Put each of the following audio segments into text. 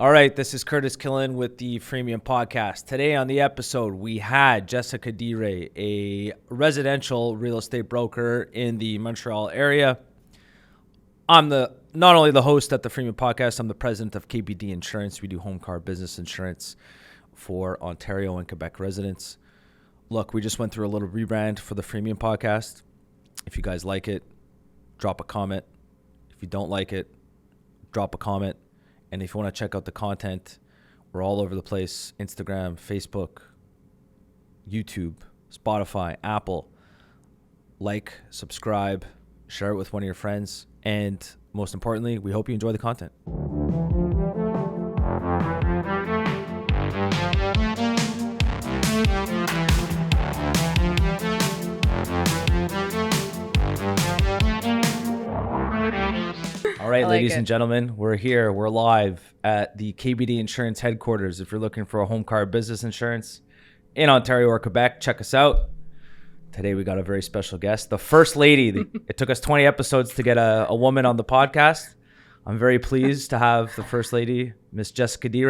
All right, this is Curtis Killen with the Freemium Podcast. Today on the episode, we had Jessica D. a residential real estate broker in the Montreal area. I'm not only the host at the Freemium Podcast, I'm the president of KBD Insurance. We do home car business insurance for Ontario and Quebec residents. Look, we just went through a little rebrand for the Freemium Podcast. If you guys like it, drop a comment. If you don't like it, drop a comment. And if you want to check out the content, we're all over the place. Instagram, Facebook, YouTube, Spotify, Apple. Like, subscribe, share it with one of your friends. And most importantly, we hope you enjoy the content. All right, ladies and gentlemen, we're here. We're live at the KBD Insurance headquarters. If you're looking for a home car business insurance in Ontario or Quebec, check us out. Today, we got a very special guest, the First Lady. It took us 20 episodes to get a woman on the podcast. I'm very pleased to have the First Lady, Miss Jessica D.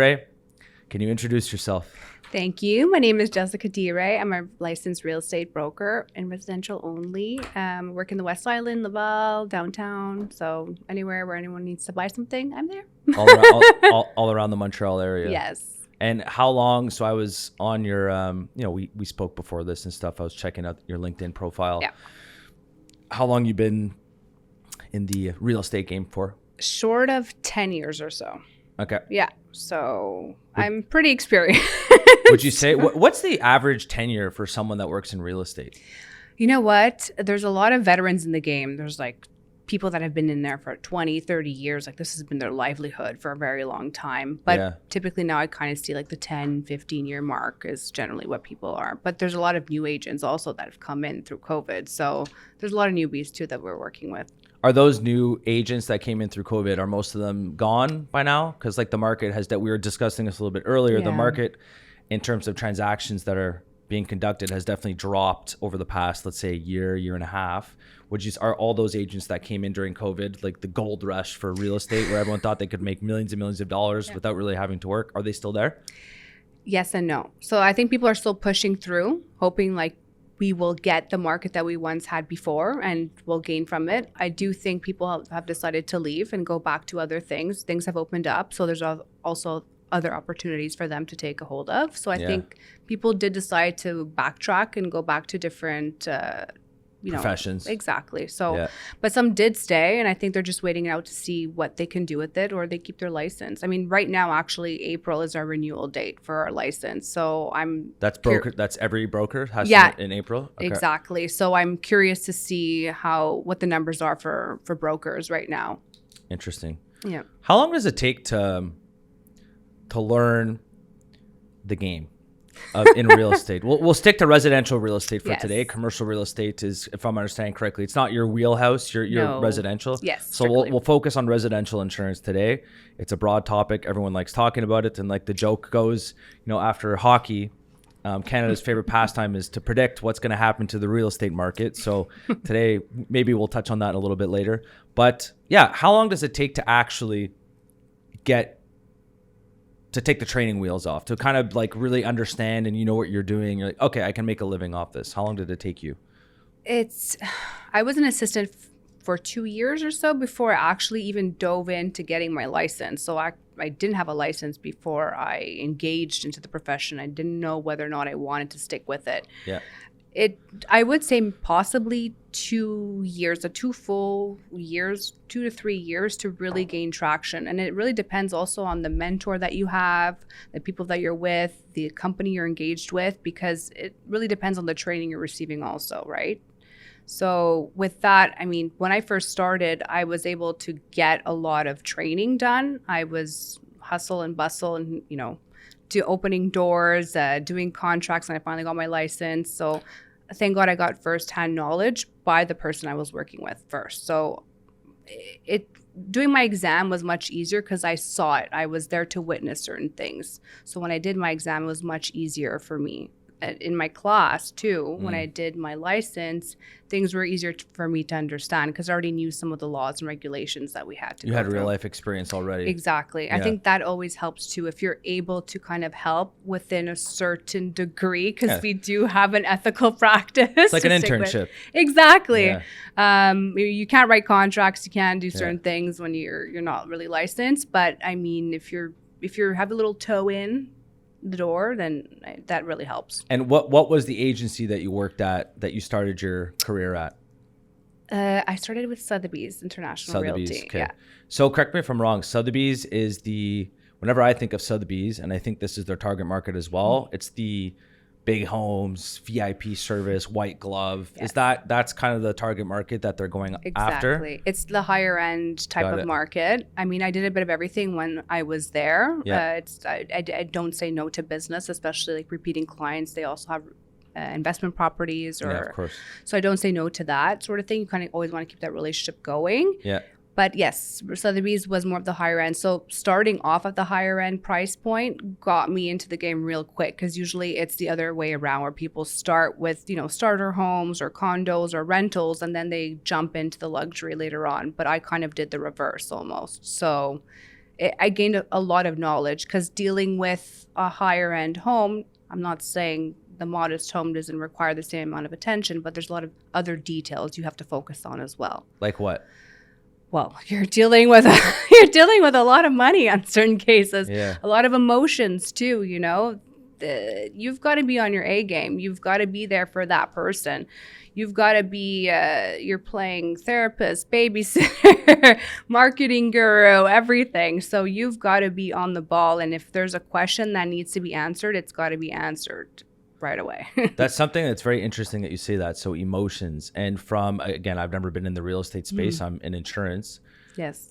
Can you introduce yourself? Thank you. My name is Jessica D. I'm a licensed real estate broker and residential only. Work in the West Island, Laval, downtown. So anywhere where anyone needs to buy something, I'm there. all around the Montreal area. Yes. And how long? So I was on your, we spoke before this and stuff. I was checking out your LinkedIn profile. Yeah. How long you been in the real estate game for? Short of 10 years or so. Okay. Yeah. So I'm pretty experienced. Would you say, what's the average tenure for someone that works in real estate? You know what? There's a lot of veterans in the game. There's like people that have been in there for 20, 30 years. Like this has been their livelihood for a very long time. But typically now I kind of see like the 10, 15 year mark is generally what people are. But there's a lot of new agents also that have come in through COVID. So there's a lot of newbies too that we're working with. Are those new agents that came in through COVID, are most of them gone by now? Because like the market has, that we were discussing this a little bit earlier, the market in terms of transactions that are being conducted has definitely dropped over the past, let's say, year and a half. Are all those agents that came in during COVID, like the gold rush for real estate where everyone thought they could make millions and millions of dollars without really having to work, are they still there? Yes and no. So I think people are still pushing through, hoping like we will get the market that we once had before and we'll gain from it. I do think people have decided to leave and go back to other things. Things have opened up. So there's also other opportunities for them to take a hold of. So I think people did decide to backtrack and go back to different professions. Exactly. So, but some did stay, and I think they're just waiting out to see what they can do with it, or they keep their license. I mean, right now, actually, April is our renewal date for our license. So that's broker. That's every broker has to in April. Okay. Exactly. So I'm curious to see what the numbers are for brokers right now. Interesting. Yeah. How long does it take to learn the game in real estate? We'll stick to residential real estate for today. Commercial real estate is, if I'm understanding correctly, it's not your wheelhouse. You're residential. Yes. So we'll focus on residential insurance today. It's a broad topic. Everyone likes talking about it. And like the joke goes, after hockey, Canada's favorite pastime is to predict what's going to happen to the real estate market. So today, maybe we'll touch on that a little bit later. But yeah, how long does it take to actually take the training wheels off, to kind of like really understand and you know what you're doing? You're like, okay, I can make a living off this. How long did it take you? I was an assistant for 2 years or so before I actually even dove into getting my license. So I didn't have a license before I engaged into the profession. I didn't know whether or not I wanted to stick with it. Yeah. I would say possibly 2 years, 2 full years, 2 to 3 years to really gain traction. And it really depends also on the mentor that you have, the people that you're with, the company you're engaged with, because it really depends on the training you're receiving also, right? So with that, I mean, when I first started, I was able to get a lot of training done. I was hustle and bustle and, to opening doors, doing contracts, and I finally got my license. So thank God I got firsthand knowledge by the person I was working with first. So doing my exam was much easier because I saw it. I was there to witness certain things. So when I did my exam, it was much easier for me. in my class too, when I did my license, things were easier for me to understand because I already knew some of the laws and regulations that we had to You go had through. real life experience already. Exactly. Yeah. I think that always helps too if you're able to kind of help within a certain degree because we do have an ethical practice. It's like an internship. Exactly. Yeah. You can't write contracts, you can't do certain things when you're not really licensed. But I mean, if you have a little toe in the door, then that really helps. And what was the agency that you worked at that you started your career at? I started with Sotheby's International Realty. Okay. Yeah. So correct me if I'm wrong. Sotheby's is whenever I think of Sotheby's, and I think this is their target market as well, it's the big homes, VIP service, white glove. Yes. That's kind of the target market that they're going after? Exactly. It's the higher end type of market. I mean, I did a bit of everything when I was there. Yeah. I don't say no to business, especially like repeating clients. They also have investment properties of course. So I don't say no to that sort of thing. You kind of always want to keep that relationship going. Yeah. But yes, Sotheby's was more of the higher end. So starting off at the higher end price point got me into the game real quick because usually it's the other way around where people start with, starter homes or condos or rentals and then they jump into the luxury later on. But I kind of did the reverse almost. So I gained a lot of knowledge because dealing with a higher end home, I'm not saying the modest home doesn't require the same amount of attention, but there's a lot of other details you have to focus on as well. Like what? Well, you're dealing with a lot of money on certain cases, a lot of emotions too, you've got to be on your A game. You've got to be there for that person. You've got to be, you're playing therapist, babysitter, marketing guru, everything. So you've got to be on the ball. And if there's a question that needs to be answered, it's got to be answered right away. That's something that's very interesting that you say that. So emotions. And again, I've never been in the real estate space. I'm in insurance. Yes.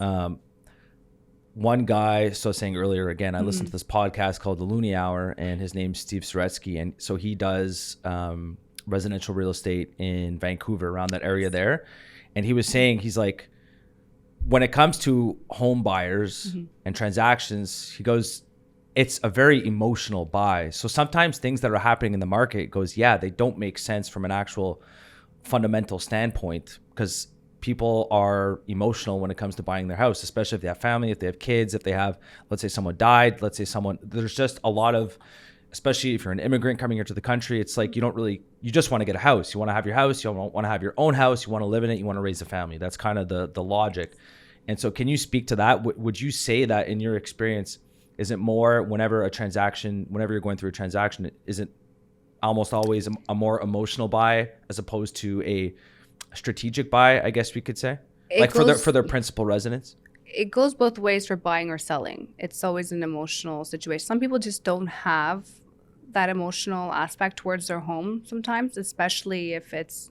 One guy, so saying earlier, again, I listened to this podcast called The Looney Hour and his name's Steve Suretsky. And so he does residential real estate in Vancouver, around that area there. And he was saying, he's like, when it comes to home buyers and transactions, he goes, it's a very emotional buy. So sometimes things that are happening in the market they don't make sense from an actual fundamental standpoint because people are emotional when it comes to buying their house, especially if they have family, if they have kids, if they have, let's say someone died, there's just a lot of, especially if you're an immigrant coming here to the country, it's like you just want to get a house. You want to have your house. You want to have your own house. You want to live in it. You want to raise a family. That's kind of the logic. And so can you speak to that? Would you say that in your experience, is it more whenever you're going through a transaction, is it almost always a more emotional buy as opposed to a strategic buy, I guess we could say? For their principal residence? It goes both ways for buying or selling. It's always an emotional situation. Some people just don't have that emotional aspect towards their home sometimes, especially if it's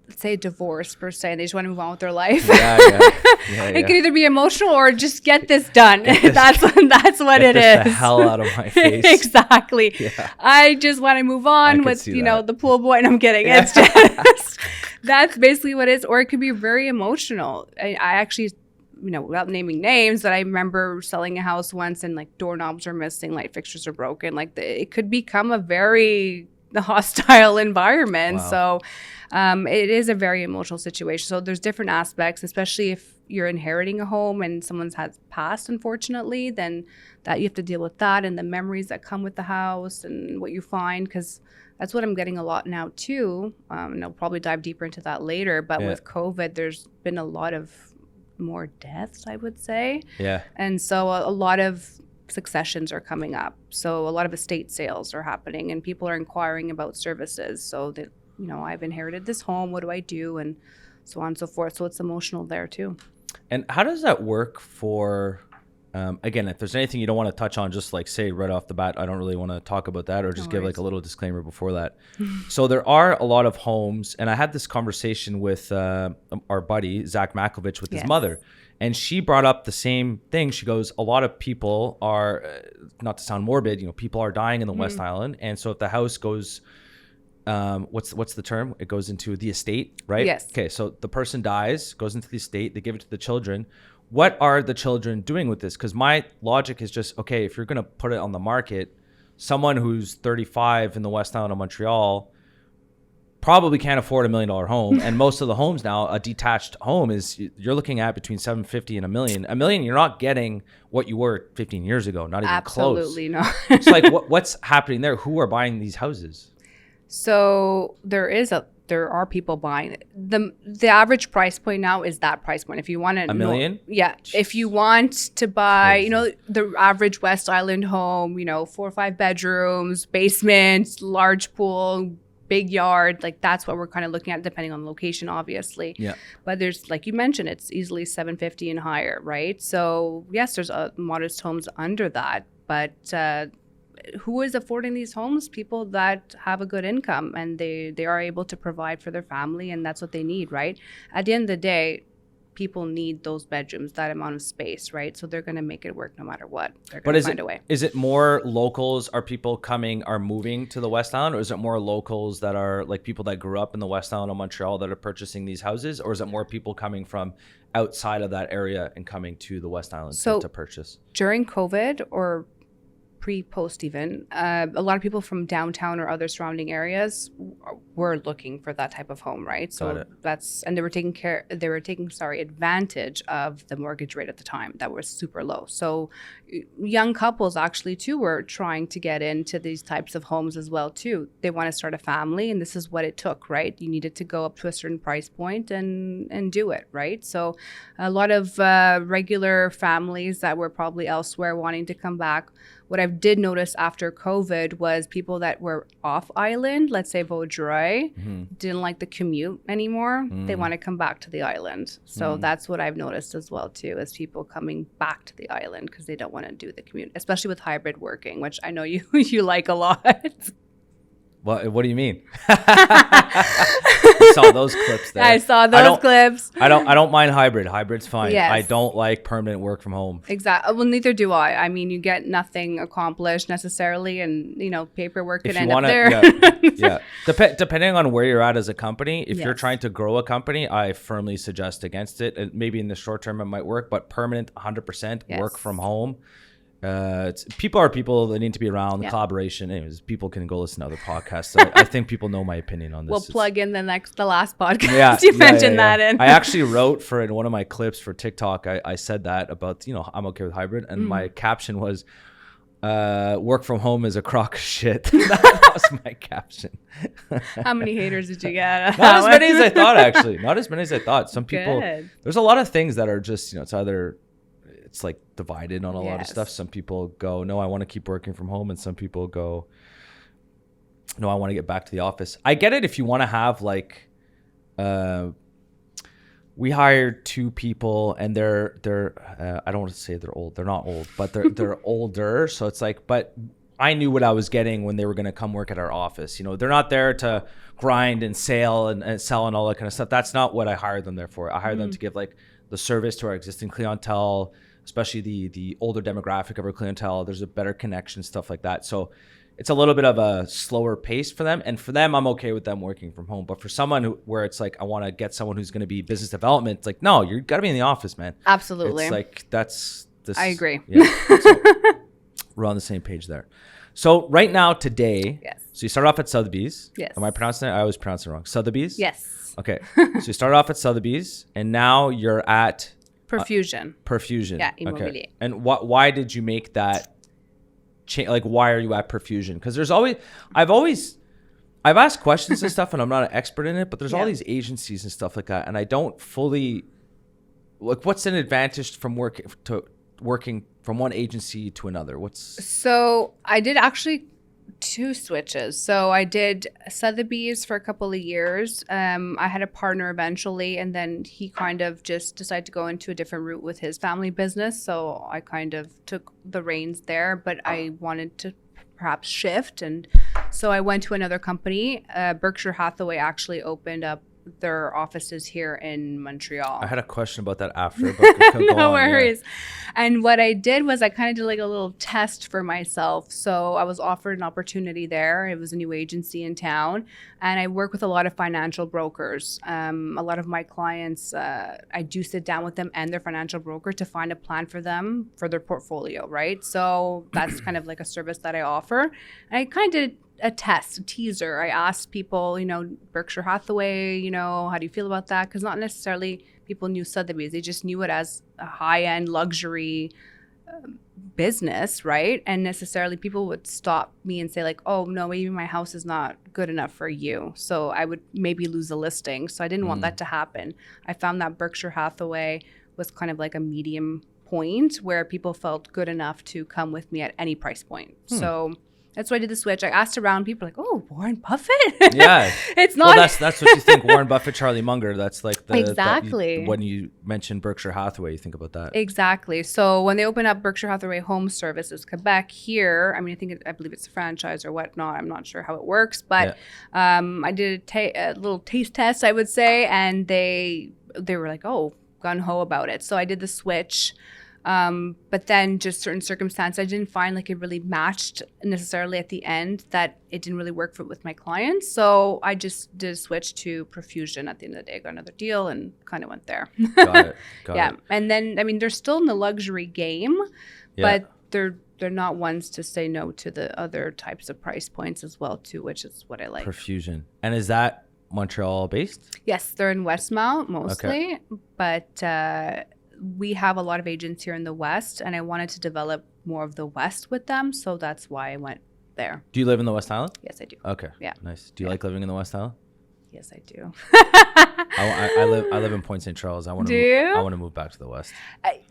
let's say divorce per se, and they just want to move on with their life. It can either be emotional or just get this done. That's what it is. The hell out of my face. Exactly. Yeah. I just want to move on with the pool boy. And I'm kidding. It's just that's basically what it is. Or it could be very emotional. I actually, without naming names, but I remember selling a house once and like doorknobs are missing, light fixtures are broken. Like it could become a very hostile environment. Wow. So it is a very emotional situation. So there's different aspects, especially if you're inheriting a home and someone's has passed, unfortunately, then that you have to deal with that and the memories that come with the house and what you find, because that's what I'm getting a lot now too. And I'll probably dive deeper into that later. But with COVID, there's been a lot of more deaths, I would say. Yeah. And so a lot of successions are coming up. So a lot of estate sales are happening and people are inquiring about services. So that, I've inherited this home. What do I do? And so on and so forth. So it's emotional there too. And how does that work for, again, if there's anything you don't want to touch on, just like say right off the bat, I don't really want to talk about that, or just give like a little disclaimer before that. So there are a lot of homes, and I had this conversation with our buddy, Zach Makovich, with his mother. And she brought up the same thing. She goes, a lot of people are, not to sound morbid, people are dying in the West Island. And so if the house goes, what's the term? It goes into the estate, right? Yes. Okay, so the person dies, goes into the estate, they give it to the children. What are the children doing with this? Because my logic is just, okay, if you're going to put it on the market, someone who's 35 in the West Island of Montreal probably can't afford $1 million home. And most of the homes now, a detached home is, you're looking at between $750,000 and $1 million. $1 million, you're not getting what you were 15 years ago, not even close. Absolutely not. It's like, what's happening there? Who are buying these houses? So there are people buying it. The average price point now is that price point. If you want to $1 million? Yeah. If you want to buy, Crazy. the average West Island home, 4 or 5 bedrooms, basement, large pool, big yard, like that's what we're kind of looking at, depending on the location, obviously. Yeah. But there's, like you mentioned, it's easily 750 and higher, right? So yes, there's modest homes under that, but who is affording these homes? People that have a good income and they are able to provide for their family, and that's what they need, right? At the end of the day, people need those bedrooms, that amount of space, right? So they're going to make it work no matter what. They're going to find a way. Is it more locals? Are people moving to the West Island, or is it more locals that are like people that grew up in the West Island of Montreal that are purchasing these houses, or is it more people coming from outside of that area and coming to the West Island to purchase? During COVID or pre-post even, a lot of people from downtown or other surrounding areas were looking for that type of home, right? So and they were taking advantage of the mortgage rate at the time that was super low. So young couples actually too were trying to get into these types of homes as well too. They want to start a family, and this is what it took, right? You needed to go up to a certain price point and do it, right? So a lot of regular families that were probably elsewhere wanting to come back. What I did notice after COVID was people that were off island, let's say Vaudreuil, didn't like the commute anymore. They want to come back to the island. So that's what I've noticed as well too, is people coming back to the island because they don't want to do the commute, especially with hybrid working, which I know you like a lot. What do you mean? I saw those clips there. I saw those clips. I don't mind hybrid. Hybrid's fine. Yes. I don't like permanent work from home. Exactly. Well, neither do I. I mean, you get nothing accomplished necessarily, and paperwork could end up there. Yeah. Depending on where you're at as a company, if you're trying to grow a company, I firmly suggest against it. And maybe in the short term it might work, but permanent 100% work from home. People are people that need to be around, the collaboration. Anyways, people can go listen to other podcasts. I think people know my opinion on this. We'll plug in the last podcast. You mentioned that in. I actually wrote in one of my clips for TikTok, I said that about, I'm okay with hybrid. And my caption was, work from home is a crock of shit. That was my caption. How many haters did you get? Not as many as I thought, actually. Not as many as I thought. Some people, there's a lot of things that are just, it's either... It's like divided on a lot of stuff. Some people go, no, I want to keep working from home. And some people go, no, I want to get back to the office. I get it if you want to have like, we hired 2 people and they're I don't want to say they're old. They're not old, but they're older. So it's like, but I knew what I was getting when they were going to come work at our office. They're not there to grind and sell and sell and all that kind of stuff. That's not what I hired them there for. I hired them to give like the service to our existing clientele, especially the older demographic of our clientele. There's a better connection, stuff like that. So it's a little bit of a slower pace for them. And for them, I'm okay with them working from home. But for someone where it's like, I want to get someone who's going to be business development, it's like, no, you got to be in the office, man. Absolutely. It's like, that's this. I agree. Yeah. So we're on the same page there. So right now, today, so you start off at Sotheby's. Yes. Am I pronouncing it? I always pronounce it wrong. Sotheby's? Yes. Okay. So you started off at Sotheby's and now you're at Perfusion. Perfusion. Yeah, Immobilier. Okay. And why did you make that change? Like, why are you at Perfusion? Because I've asked questions and stuff, and I'm not an expert in it, but there's all these agencies and stuff like that, and I don't fully like. What's an advantage from working from one agency to another? So I did actually 2 switches. So I did Sotheby's for a couple of years. I had a partner eventually, and then he kind of just decided to go into a different route with his family business. So I kind of took the reins there, but I wanted to perhaps shift. And so I went to another company. Berkshire Hathaway actually opened up their offices here in Montreal. I had a question about that after, but go No on, worries. And what I did was I kind of did like a little test for myself. So I was offered an opportunity there. It was a new agency in town, and I work with a lot of financial brokers. A lot of my clients, I do sit down with them and their financial broker to find a plan for them for their portfolio, right? So that's kind of like a service that I offer. And I kind of did a test, a teaser. I asked people, Berkshire Hathaway, how do you feel about that? Because not necessarily people knew Sotheby's. They just knew it as a high-end luxury business, right? And necessarily people would stop me and say like, oh, no, maybe my house is not good enough for you. So I would maybe lose a listing. So I didn't want that to happen. I found that Berkshire Hathaway was kind of like a medium point where people felt good enough to come with me at any price point. So that's why I did the switch. I asked around, people like, oh, Warren Buffett? Yeah. It's not. Well, that's what you think. Warren Buffett, Charlie Munger. That's like the. Exactly. When you mention Berkshire Hathaway, you think about that. Exactly. So when they opened up Berkshire Hathaway Home Services Quebec here, I mean, I believe it's a franchise or whatnot. I'm not sure how it works, but I did a little taste test, I would say, and they were like, oh, gung-ho about it. So I did the switch. But then just certain circumstances, I didn't find like it really matched necessarily at the end, that it didn't really work with my clients. So I just did a switch to Profusion at the end of the day. I got another deal and kind of went there. Got it. And then, I mean, they're still in the luxury game, but they're not ones to say no to the other types of price points as well too, which is what I like. Profusion. And is that Montreal based? Yes, they're in Westmount mostly, but we have a lot of agents here in the West, and I wanted to develop more of the West with them, so that's why I went there. Do you live in the West Island? Yes, I do. Okay. Yeah. Nice. Do you like living in the West Island? Yes, I do. I live in Point St. Charles. I want to move back to the West.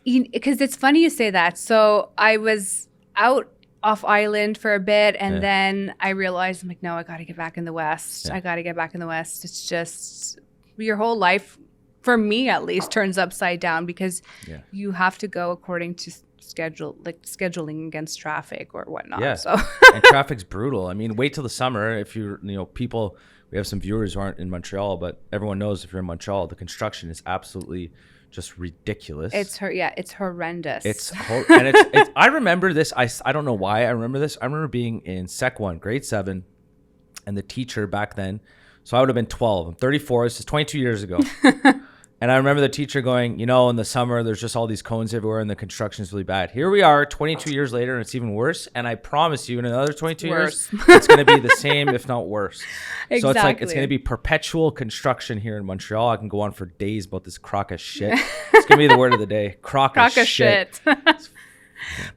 Because it's funny you say that. So I was out off island for a bit, and then I realized, I'm like, no, I got to get back in the West. I got to get back in the West. It's just your whole life, for me at least, turns upside down because you have to go according to scheduling against traffic or whatnot. Yeah. So. And traffic's brutal. I mean, wait till the summer. If people, we have some viewers who aren't in Montreal, but everyone knows if you're in Montreal, the construction is absolutely just ridiculous. It's horrendous. I remember this. I don't know why I remember this. I remember being in Sec 1, grade 7, and the teacher back then, so I would have been 12. I'm 34. This is 22 years ago. And I remember the teacher going, in the summer, there's just all these cones everywhere and the construction is really bad. Here we are 22 years later and it's even worse. And I promise you in another 22 years, it's going to be the same, if not worse. Exactly. So it's like, it's going to be perpetual construction here in Montreal. I can go on for days about this crock of shit. It's going to be the word of the day. Crock of shit.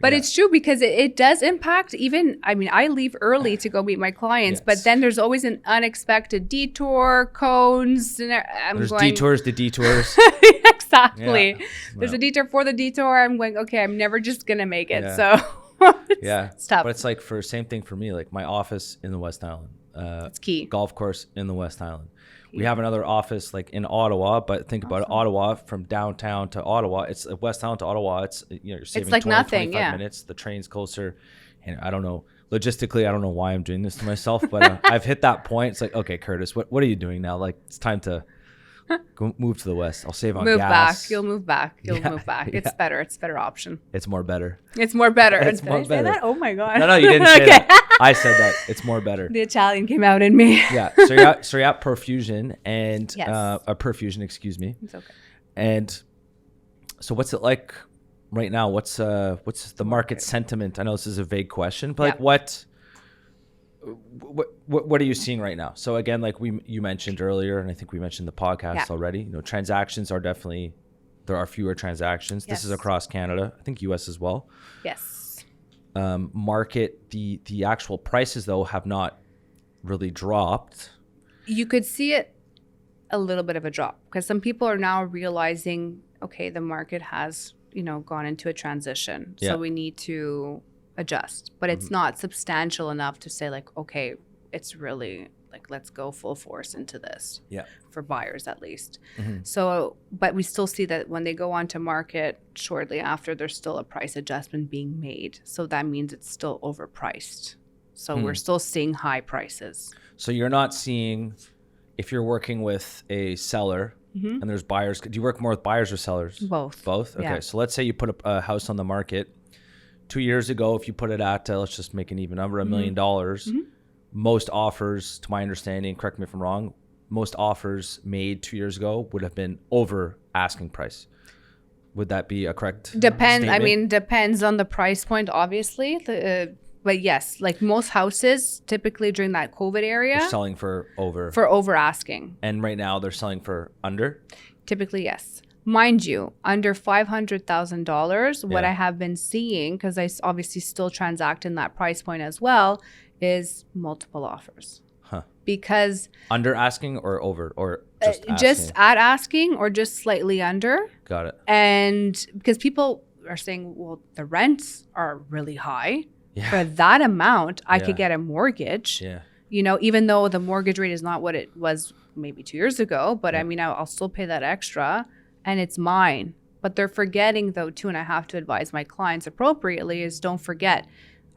But it's true because it does impact I leave early to go meet my clients, but then there's always an unexpected detour, cones. And there's detours to detours. Exactly. Yeah. There's a detour for the detour. I'm going, okay, I'm never just going to make it. Yeah. So it's tough. But it's like same thing for me, like my office in the West Island. It's key. Golf course in the West Island. We have another office like in Ottawa, but think about it, Ottawa from downtown to Ottawa. It's West Island to Ottawa. It's you're saving 25 minutes. The train's closer, and I don't know logistically. I don't know why I'm doing this to myself, but I've hit that point. It's like, okay, Curtis, what are you doing now? Like it's time to go move to the West. I'll save on gas. You'll move back. Move back. It's better. It's a better option. It's more better. It's more better. It's Did more I say better. that? Oh my god. No, you didn't say that. I said that. It's more better. The Italian came out in me. Yeah. So you're at Profusion and Perfusion, excuse me. It's okay. And so what's it like right now? What's the market sentiment? I know this is a vague question, but like what are you seeing right now? So again, like you mentioned earlier, and I think we mentioned the podcast already, transactions are definitely, there are fewer transactions. This is across Canada. I think US as well. Yes. Market, the actual prices though have not really dropped. You could see it a little bit of a drop because some people are now realizing, okay, the market has, gone into a transition. So we need to adjust, but it's not substantial enough to say like, okay, it's really like, let's go full force into this for buyers at least. So, but we still see that when they go on to market shortly after, there's still a price adjustment being made. So that means it's still overpriced. So we're still seeing high prices. So you're not seeing if you're working with a seller and there's buyers, do you work more with buyers or sellers? Both. Okay. Yeah. So let's say you put a house on the market 2 years ago. If you put it at, let's just make an even number, $1 million, most offers, to my understanding, correct me if I'm wrong, most offers made 2 years ago would have been over asking price. Would that be a correct Depends. statement? I mean, depends on the price point, obviously. But yes, like most houses, typically during that COVID area, They're selling for over. asking. And right now they're selling for under? Typically, yes. Mind you, under $500,000, what Yeah. I have been seeing, because I obviously still transact in that price point as well, is multiple offers. Huh. Because Under asking or over or just asking? at asking or just slightly under. Got it. And because people are saying, well, the rents are really high. Yeah. For that amount, I Yeah. could get a mortgage. Yeah. You know, even though the mortgage rate is not what it was maybe 2 years ago, but I mean, I'll still pay that extra and it's mine. But they're forgetting, though, too, and I have to advise my clients appropriately, is don't forget,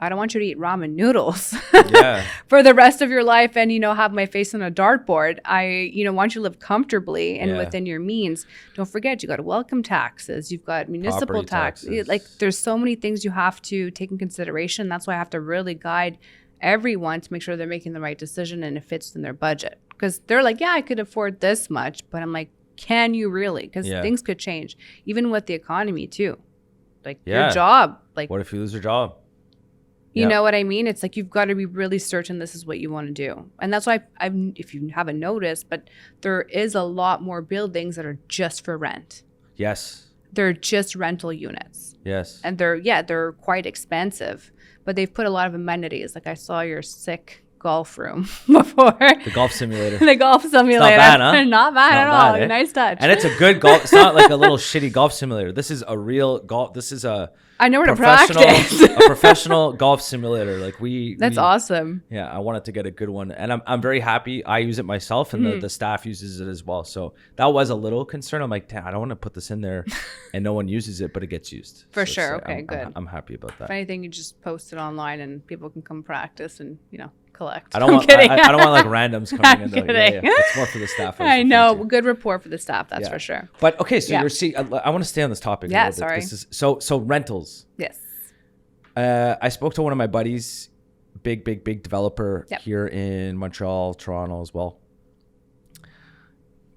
I don't want you to eat ramen noodles Yeah. for the rest of your life and, you know, have my face on a dartboard. I, you know, want you to live comfortably and Yeah. within your means. Don't forget, you got welcome taxes, you've got municipal Property taxes. Like, there's so many things you have to take in consideration. That's why I have to really guide everyone to make sure they're making the right decision and it fits in their budget. Because they're like, yeah, I could afford this much, but I'm like, can you really? Because Yeah. things could change, even with the economy too. Like Yeah. your job, like, What if you lose your job? you Yeah. know what I mean? It's like you've got to be really certain this is what you want to do. And that's why if you haven't noticed, but there is a lot more buildings that are just for rent. Yes. They're just rental units. Yes. And they're quite expensive, but they've put a lot of amenities. Like I saw your sick golf room before. The golf simulator. The golf simulator. bad, huh? Not bad Not at all. bad, eh? Nice touch. And it's a good golf. It's not like a little shitty golf simulator. This is a real golf. This is a I know where to professional, practice. a professional golf simulator. Like That's awesome. Yeah, I wanted to get a good one, and I'm very happy. I use it myself, and the staff uses it as well. So that was a little concern. I'm like, damn, I don't want to put this in there, and no one uses it, but it gets used For So sure. it's, Okay, good. I'm happy about that. If anything, you just post it online and people can come practice and, you know, collect. I don't want. kidding. I don't want like randoms coming I'm in. Though. kidding. Yeah. It's more for the staff. I know. Good rapport for the staff. That's Yeah. for sure. But okay, so Yeah. you're seeing. I want to stay on this topic. Yeah, a little bit. sorry. This is so rentals. Yes. I spoke to one of my buddies, big developer Yep. here in Montreal, Toronto as well.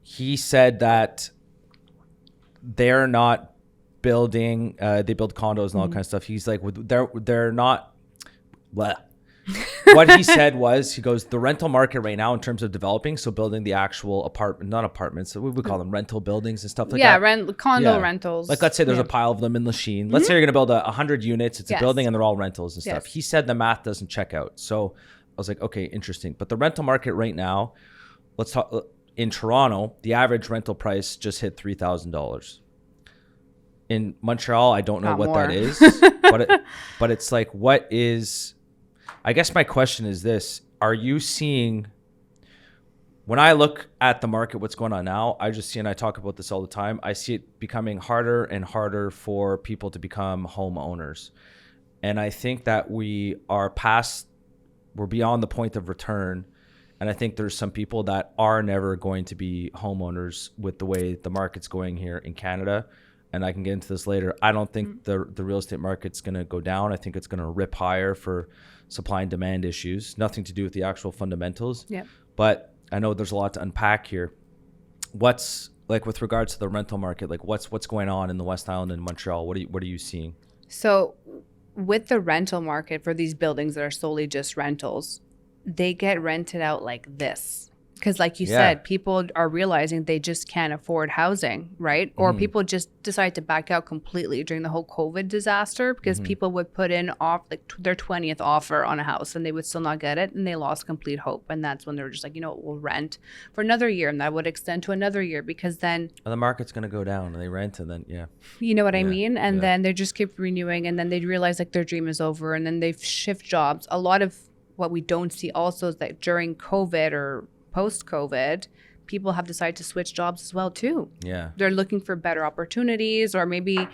He said that they're not building, they build condos and all that kind of stuff. He's like, they're not, blah. What he said was, he goes, the rental market right now in terms of developing, so building the actual not apartments, so we would call them rental buildings and stuff like that. Condo Yeah. rentals. Like, let's say there's Yeah. a pile of them in Lachine. Let's say you're going to build 100 units. It's Yes. a building and they're all rentals and stuff. Yes. He said the math doesn't check out. So I was like, okay, interesting. But the rental market right now, let's talk in Toronto, the average rental price just hit $3,000. In Montreal, I don't know Not what more. that is, but it's like, what is, I guess my question is this, are you seeing, when I look at the market, what's going on now, I just see, and I talk about this all the time, I see it becoming harder and harder for people to become homeowners. And I think that we're beyond the point of return. And I think there's some people that are never going to be homeowners with the way the market's going here in Canada. And I can get into this later. I don't think the real estate market's going to go down. I think it's going to rip higher for supply and demand issues. Nothing to do with the actual fundamentals. Yep. But I know there's a lot to unpack here. What's, like, with regards to the rental market, like what's going on in the West Island and Montreal? What are you seeing? So with the rental market for these buildings that are solely just rentals, they get rented out like this. Because like you said, people are realizing they just can't afford housing, right? Or people just decide to back out completely during the whole COVID disaster because people would put in their 20th offer on a house and they would still not get it and they lost complete hope. And that's when they were just like, you know, we'll rent for another year and that would extend to another year because then And the market's going to go down and they rent and then, you know what I mean? And yeah. then they just keep renewing and then they realize like their dream is over and then they shift jobs. A lot of what we don't see also is that during COVID or post-COVID, people have decided to switch jobs as well too. Yeah. They're looking for better opportunities or maybe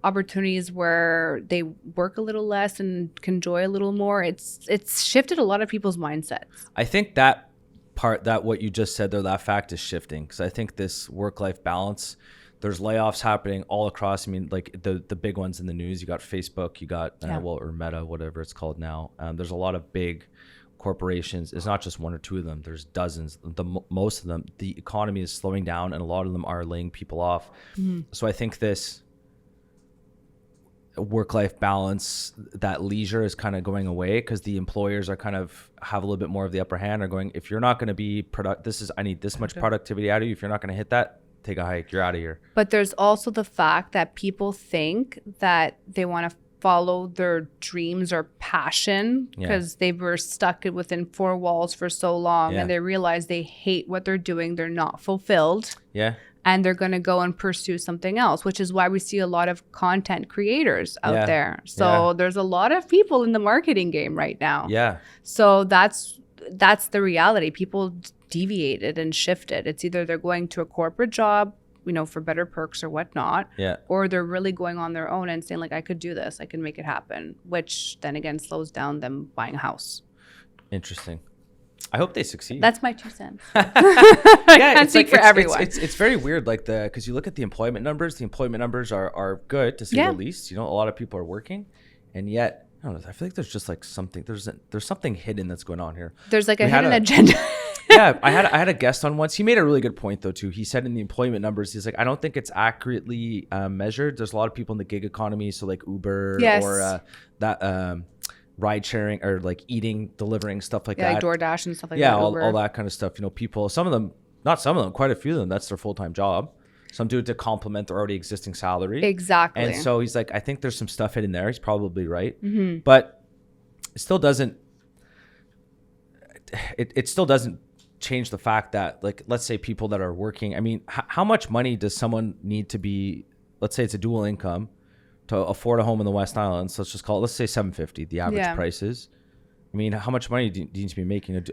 opportunities where they work a little less and can enjoy a little more. It's shifted a lot of people's mindsets. I think that part that what you just said there, that fact is shifting, because I think this work-life balance, there's layoffs happening all across. I mean, like the big ones in the news, you got Facebook, you got or Meta, whatever it's called now. There's a lot of big corporations. It's not just one or two of them. There's dozens. Most of them, the economy is slowing down, and a lot of them are laying people off. So I think this work-life balance, that leisure is kind of going away, because the employers are kind of have a little bit more of the upper hand, are going, if you're not going to be I need this much productivity out of you. If you're not going to hit that, take a hike. You're out of here. But there's also the fact that people think that they want to follow their dreams or passion because they were stuck within four walls for so long, and they realize they hate what they're doing. They're not fulfilled. And they're going to go and pursue something else, which is why we see a lot of content creators out there. So there's a lot of people in the marketing game right now. So that's the reality. People deviated and shifted. It's either they're going to a corporate job, for better perks or whatnot, or they're really going on their own and saying, like, I could do this, I can make it happen, which then again slows down them buying a house. Interesting. I hope they succeed. That's my 2 cents. I can't speak for everyone. It's very weird, like because you look at the employment numbers. The employment numbers are good, to say the least. A lot of people are working, and yet I don't know. I feel like there's just like something. There's something hidden that's going on here. There's like a hidden agenda. I had a guest on once. He made a really good point though too. He said in the employment numbers, he's like, I don't think it's accurately measured. There's a lot of people in the gig economy, so like Uber or that ride sharing, or like eating, delivering, stuff like that. Like DoorDash and stuff like that. Yeah, all that kind of stuff. People, not some of them, quite a few of them, that's their full-time job. Some do it to complement their already existing salary. Exactly. And so he's like, I think there's some stuff hidden there. He's probably right. But it still doesn't, it still doesn't change the fact that, like, let's say people that are working, I mean, how much money does someone need to be, let's say it's a dual income, to afford a home in the West Island? So let's just call it, let's say $750, the average price is. I mean, how much money do you need to be making?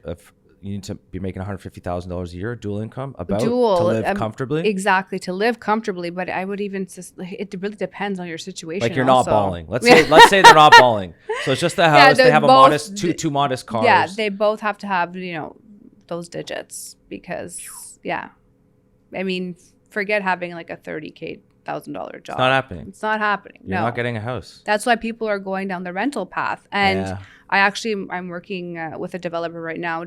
You need to be making $150,000 a year, dual income, to live comfortably? Exactly, to live comfortably. But I would even, it really depends on your situation. Like, you're not balling. Let's say they're not balling. So it's just the house. They have two modest cars. Yeah, they both have to have, those digits, because, I mean, forget having like a $30,000 job. It's not happening. It's not happening. You're not getting a house. That's why people are going down the rental path. And I'm working with a developer right now,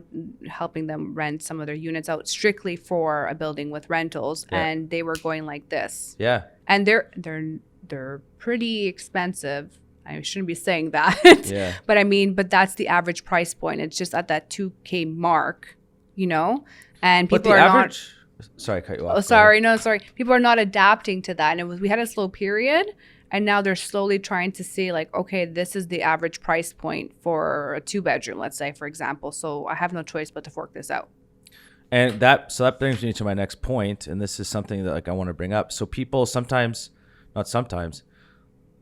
helping them rent some of their units out strictly for a building with rentals. And they were going like this. And they're pretty expensive. I shouldn't be saying that. But I mean, that's the average price point. It's just at that $2,000 mark, and people are not. Sorry, I cut you off. Oh, sorry. No, sorry. People are not adapting to that. And we had a slow period, and now they're slowly trying to see, like, okay, this is the average price point for a 2-bedroom, let's say, for example. So I have no choice but to fork this out. And that brings me to my next point. And this is something that, like, I want to bring up. So people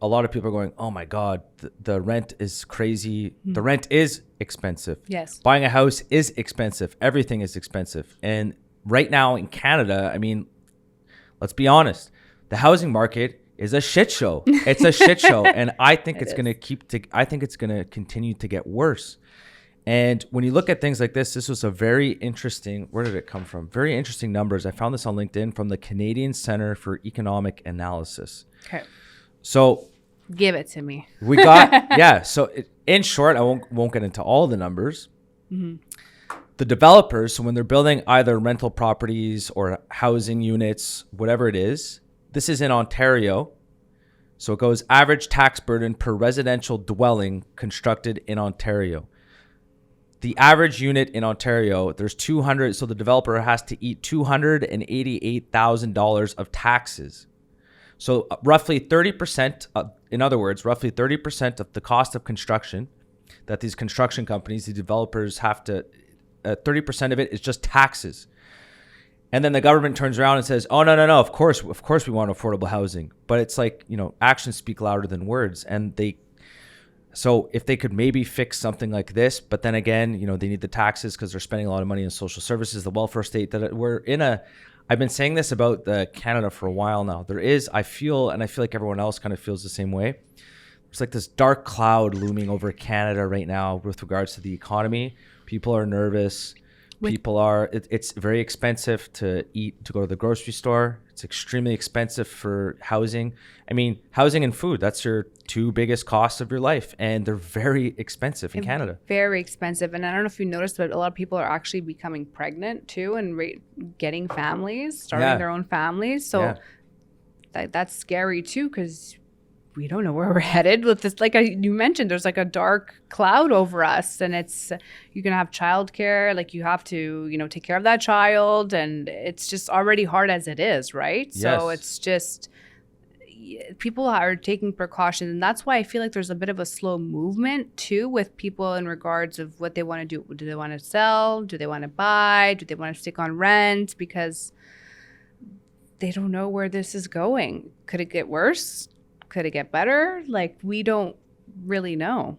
a lot of people are going, oh my God, the rent is crazy. The rent is expensive. Yes. Buying a house is expensive. Everything is expensive. And right now in Canada, I mean, let's be honest, the housing market is a shit show. It's a shit show. And I think it's going to continue to get worse. And when you look at things like this was a very interesting, where did it come from? Very interesting numbers. I found this on LinkedIn from the Canadian Centre for Economic Analysis. Okay. So give it to me. We got, so in short, I won't get into all the numbers. The developers, so when they're building either rental properties or housing units, whatever it is, this is in Ontario. So it goes average tax burden per residential dwelling constructed in Ontario. The average unit in Ontario, there's 200, so the developer has to eat $288,000 of taxes. So roughly 30%, in other words, roughly 30% of the cost of construction that these construction companies, the developers have to, 30% of it is just taxes. And then the government turns around and says, oh, no, of course we want affordable housing. But it's like, actions speak louder than words. And so if they could maybe fix something like this, but then again, they need the taxes because they're spending a lot of money on social services, the welfare state, I've been saying this about Canada for a while now. I feel like everyone else kind of feels the same way. There's like this dark cloud looming over Canada right now with regards to the economy. People are nervous. People are, it's very expensive to eat, to go to the grocery store. It's extremely expensive for housing. I mean, housing and food, that's your two biggest costs of your life. And they're very expensive in Canada. Very expensive. And I don't know if you noticed, but a lot of people are actually becoming pregnant too and getting families, starting their own families. So that's scary too, because we don't know where we're headed with this. Like you mentioned, there's like a dark cloud over us, and it's, you're going to have childcare. Like you have to, take care of that child, and it's just already hard as it is. Right. Yes. So it's just, people are taking precautions. And that's why I feel like there's a bit of a slow movement too with people in regards of what they want to do. Do they want to sell? Do they want to buy? Do they want to stick on rent? Because they don't know where this is going. Could it get worse? Could it get better? Like, we don't really know.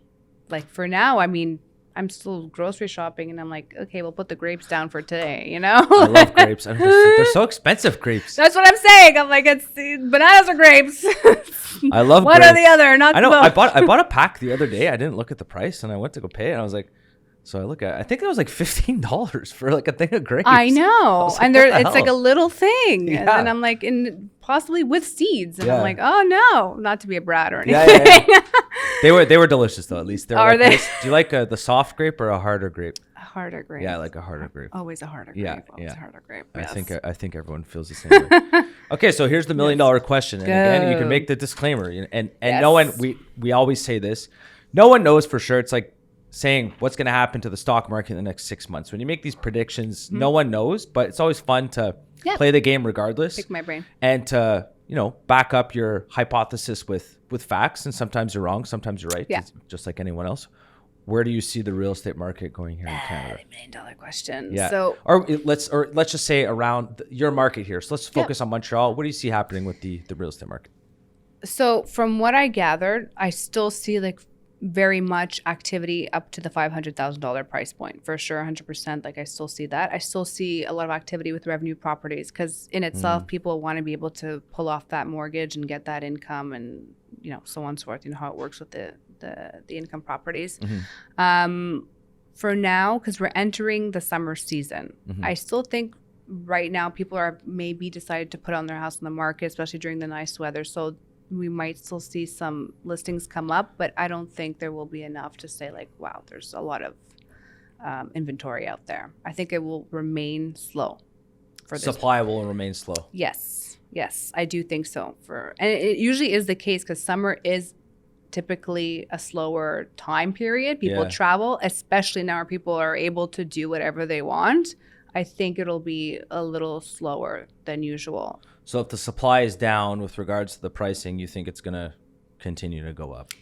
Like, for now, I mean, I'm still grocery shopping, and I'm like, okay, we'll put the grapes down for today, I love grapes. They're so expensive, grapes. That's what I'm saying. I'm like, it's bananas or grapes. I love one grapes. or the other, not I know. both. I bought a pack the other day. I didn't look at the price, and I went to go pay it, and I was like, so I think it was like $15 for like a thing of grapes. I know. Like, and it's like a little thing. Yeah. And then I'm like, possibly with seeds. And I'm like, oh no, not to be a brat or anything. Yeah. They were delicious though, at least. Are they? Do you like the soft grape or a harder grape? A harder grape. Yeah, I like a harder grape. Always a harder grape. Always a harder grape. Yes. I think everyone feels the same way. Okay, so here's the $1 million question. And again, you can make the disclaimer. And no one, we always say this, no one knows for sure. It's like saying what's going to happen to the stock market in the next 6 months. When you make these predictions, no one knows, but it's always fun to play the game regardless. Pick my brain. And to, back up your hypothesis with facts. And sometimes you're wrong, sometimes you're right. Yeah. Just like anyone else. Where do you see the real estate market going here in Canada? $1 million question. Yeah. So, or let's just say around your market here. So let's focus on Montreal. What do you see happening with the real estate market? So from what I gathered, I still see like very much activity up to the $500,000 price point for sure. 100%. Like I still see that. I still see a lot of activity with revenue properties, because in itself, people want to be able to pull off that mortgage and get that income, and so on and so forth. How it works with the income properties. For now, because we're entering the summer season, I still think right now people are maybe decided to put on their house on the market, especially during the nice weather. So we might still see some listings come up, but I don't think there will be enough to say like, wow, there's a lot of inventory out there. I think it will remain slow. Supply will remain slow. Yes, I do think so. And it usually is the case, because summer is typically a slower time period. People travel, especially now where people are able to do whatever they want. I think it'll be a little slower than usual. So if the supply is down with regards to the pricing, you think it's going to continue to go up?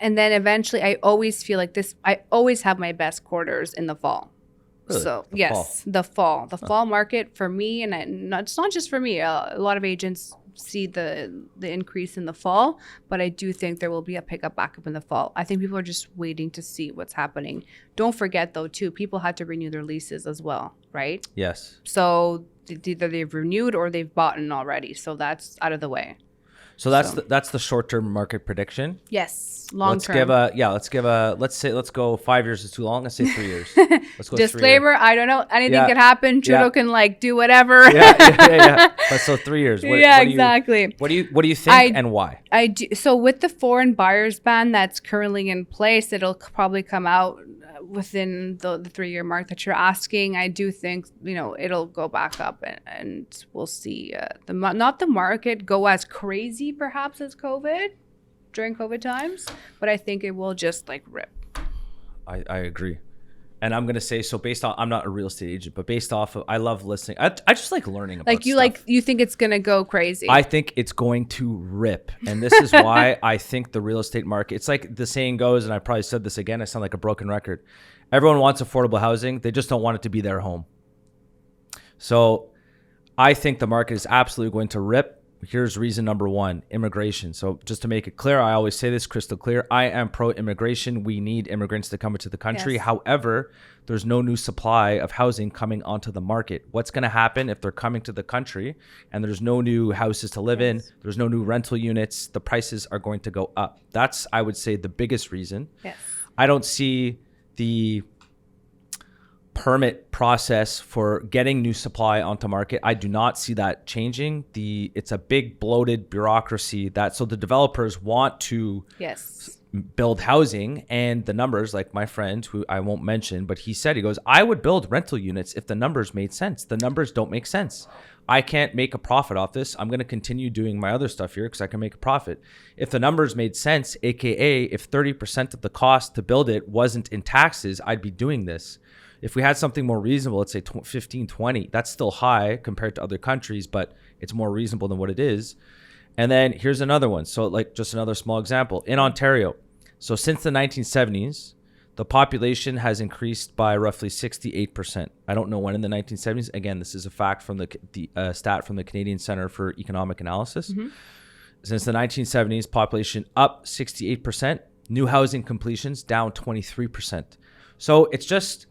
And then eventually, I always feel like this, I always have my best quarters in the fall. Really? So the fall market for me, and it's not just for me. A lot of agents see the increase in the fall, but I do think there will be a pickup back up in the fall. I think people are just waiting to see what's happening. Don't forget though, too, people had to renew their leases as well, right? Yes. So either they've renewed or they've bought in already. So that's out of the way. So that's the short-term market prediction. Yes, long-term. Let's go 5 years is too long. Let's say 3 years. Let's go Disclaimer: I don't know. Anything could happen. Trudeau can do whatever. Yeah. So 3 years. Exactly. What do you think and why? I do. So with the foreign buyers ban that's currently in place, it'll probably come out within the 3-year mark that you're asking. I do think it'll go back up, and we'll see not the market go as crazy perhaps as during COVID times, but I think it will just rip. I agree. And I'm going to say, so based on, I'm not a real estate agent, but based off of, I love listening. I just like learning about stuff. You think it's going to go crazy. I think it's going to rip. And this is why I think the real estate market, it's like the saying goes, and I probably said this again, I sound like a broken record. Everyone wants affordable housing. They just don't want it to be their home. So I think the market is absolutely going to rip. Here's reason number one, immigration. So just to make it clear, I always say this crystal clear. I am pro-immigration. We need immigrants to come into the country. Yes. However, there's no new supply of housing coming onto the market. What's going to happen if they're coming to the country and there's no new houses to live in, there's no new rental units, the prices are going to go up. That's, I would say, the biggest reason. Yes. I don't see the permit process for getting new supply onto market. I do not see that changing. It's a big bloated bureaucracy so the developers want to build housing, and the numbers, like my friend who I won't mention, but he goes, I would build rental units if the numbers made sense. The numbers don't make sense. I can't make a profit off this. I'm going to continue doing my other stuff here because I can make a profit. If the numbers made sense, AKA if 30% of the cost to build it wasn't in taxes, I'd be doing this. If we had something more reasonable, let's say 15, 20, that's still high compared to other countries, but it's more reasonable than what it is. And then here's another one. So like just another small example. In Ontario, so since the 1970s, the population has increased by roughly 68%. I don't know when in the 1970s. Again, this is a fact from the stat from the Canadian Centre for Economic Analysis. Mm-hmm. Since the 1970s, population up 68%. New housing completions down 23%. So it's just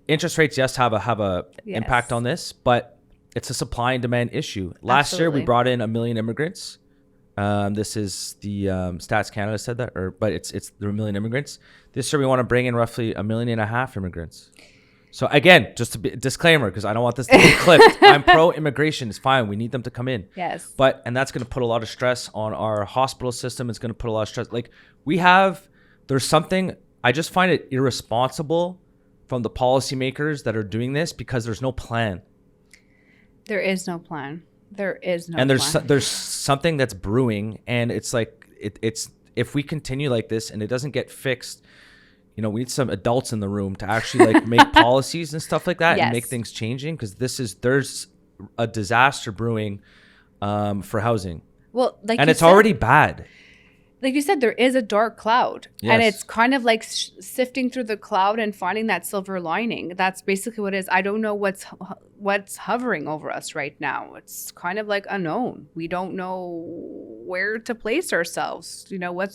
interest rates, yes, have a impact on this, but it's a supply and demand issue. Last year, we brought in 1 million immigrants. This is the Stats Canada said that, but it's the 1 million immigrants. This year we want to bring in roughly 1.5 million immigrants. So again, just a disclaimer, because I don't want this to be clipped. I'm pro immigration. It's fine. We need them to come in. Yes. And that's going to put a lot of stress on our hospital system. It's going to put a lot of stress. Like there's something, I just find it irresponsible from the policymakers that are doing this because there's no plan. There is no plan. And there's something that's brewing, and it's like it's if we continue like this and it doesn't get fixed, we need some adults in the room to actually like make policies and stuff like that and make things changing, because there's a disaster brewing for housing. Well, it's already bad. Like you said, there is a dark cloud, and it's kind of like sifting through the cloud and finding that silver lining. That's basically what it is. I don't know what's hovering over us right now. It's kind of like unknown. We don't know where to place ourselves.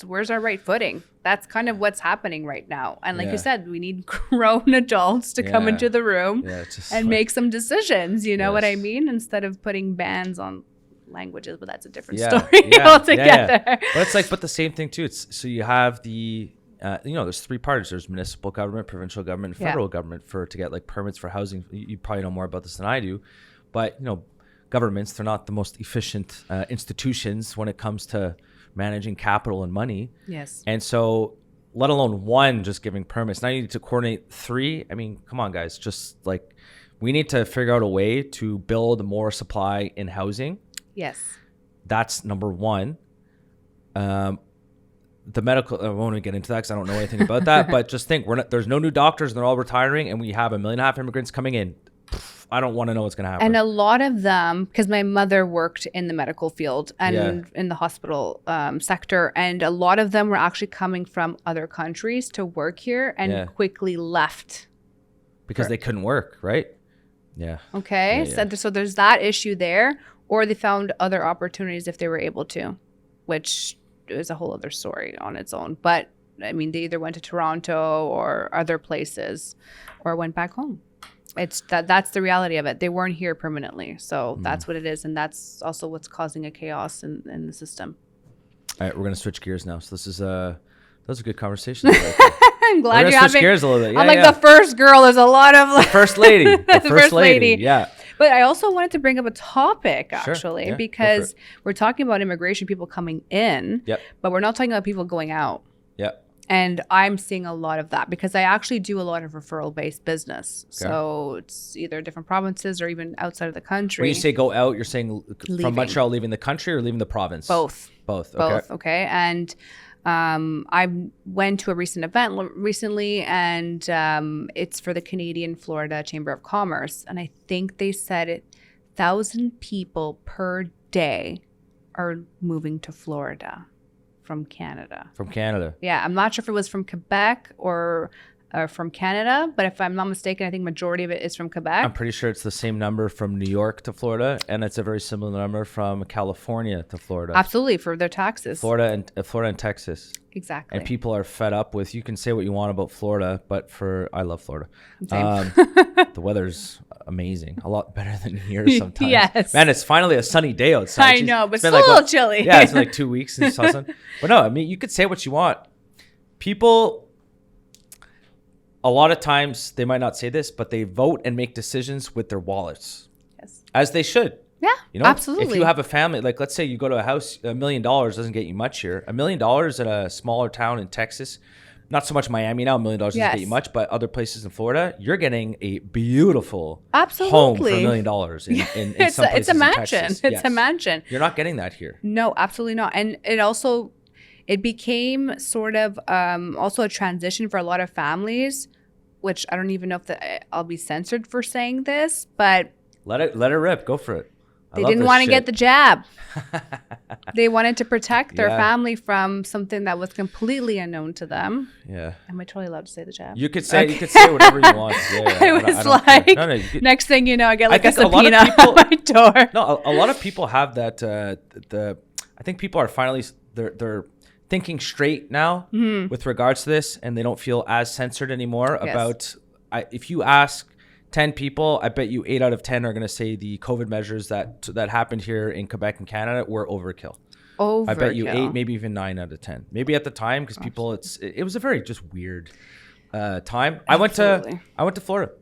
Where's our right footing? That's kind of what's happening right now. And like you said, we need grown adults to come into the room and make some decisions. You know what I mean? Instead of putting bans on languages, but that's a different story altogether. But the same thing too. So you have there's three parties. There's municipal government, provincial government, and federal government to get like permits for housing. You probably know more about this than I do, but governments, they're not the most efficient institutions when it comes to managing capital and money. Yes. And so let alone one just giving permits. Now you need to coordinate three. I mean, come on guys, just like we need to figure out a way to build more supply in housing. Yes. That's number one. The medical, I won't even get into that because I don't know anything about that, but just think, there's no new doctors and they're all retiring, and we have 1.5 million immigrants coming in. I don't want to know what's going to happen. And a lot of them, because my mother worked in the medical field and in the hospital sector, and a lot of them were actually coming from other countries to work here and quickly left. Because they couldn't work, right? Yeah. Okay. So there's that issue there. Or they found other opportunities if they were able to, which is a whole other story on its own. But, I mean, they either went to Toronto or other places or went back home. That's the reality of it. They weren't here permanently. So that's what it is. And that's also what's causing a chaos in the system. All right, we're going to switch gears now. So that was a good conversation. I'm glad you're having. Gears a little bit. I'm like the first girl. There's a lot of the first lady. The first lady. Yeah. But I also wanted to bring up a topic actually, because we're talking about immigration, people coming in, but we're not talking about people going out. Yep. And I'm seeing a lot of that because I actually do a lot of referral-based business. Okay. So it's either different provinces or even outside of the country. When you say go out, you're saying from Montreal leaving the country or leaving the province? Both. Okay. And I went to a recent event recently, and it's for the Canadian Florida Chamber of Commerce. And I think they said 1,000 people per day are moving to Florida from Canada. From Canada. Yeah. I'm not sure if it was from Quebec or from Canada, but if I'm not mistaken, I think majority of it is from Quebec. I'm pretty sure it's the same number from New York to Florida, and it's a very similar number from California to Florida. Absolutely, for their taxes. Florida and Texas. Exactly. And people are fed up with, you can say what you want about Florida, but I love Florida. The weather's amazing. A lot better than here sometimes. Yes. Man, it's finally a sunny day outside. I know, but it's still a little chilly. Yeah, it's been like 2 weeks since I saw sun. But no, I mean, you could say what you want. People... a lot of times they might not say this, but they vote and make decisions with their wallets. Yes. As they should. Yeah, You know, absolutely. if you have a family, like let's say you go to a house, $1 million doesn't get you much here. $1 million in a smaller town in Texas, not so much Miami now, $1 million doesn't get you much, but other places in Florida, you're getting a beautiful home for $1 million in some places it's a mansion. in Texas. It's a mansion. You're not getting that here. No, absolutely not. And it became sort of also a transition for a lot of families, which I don't even know if I'll be censored for saying this, but let it rip. Go for it. They didn't want to get the jab. They wanted to protect their family from something that was completely unknown to them. Yeah. Am I totally allowed to say the jab? You could say whatever you want. Yeah, I was next thing you know, I get like a subpoena at my door. No, a lot of people have that. I think people are finally they're thinking straight now with regards to this, and they don't feel as censored anymore about. If you ask 10 people, I bet you 8 out of 10 are going to say the COVID measures that happened here in Quebec and Canada were overkill. I bet you 8, maybe even 9 out of 10. Maybe at the time, because people, it was a very just weird time. Absolutely. I went to Florida.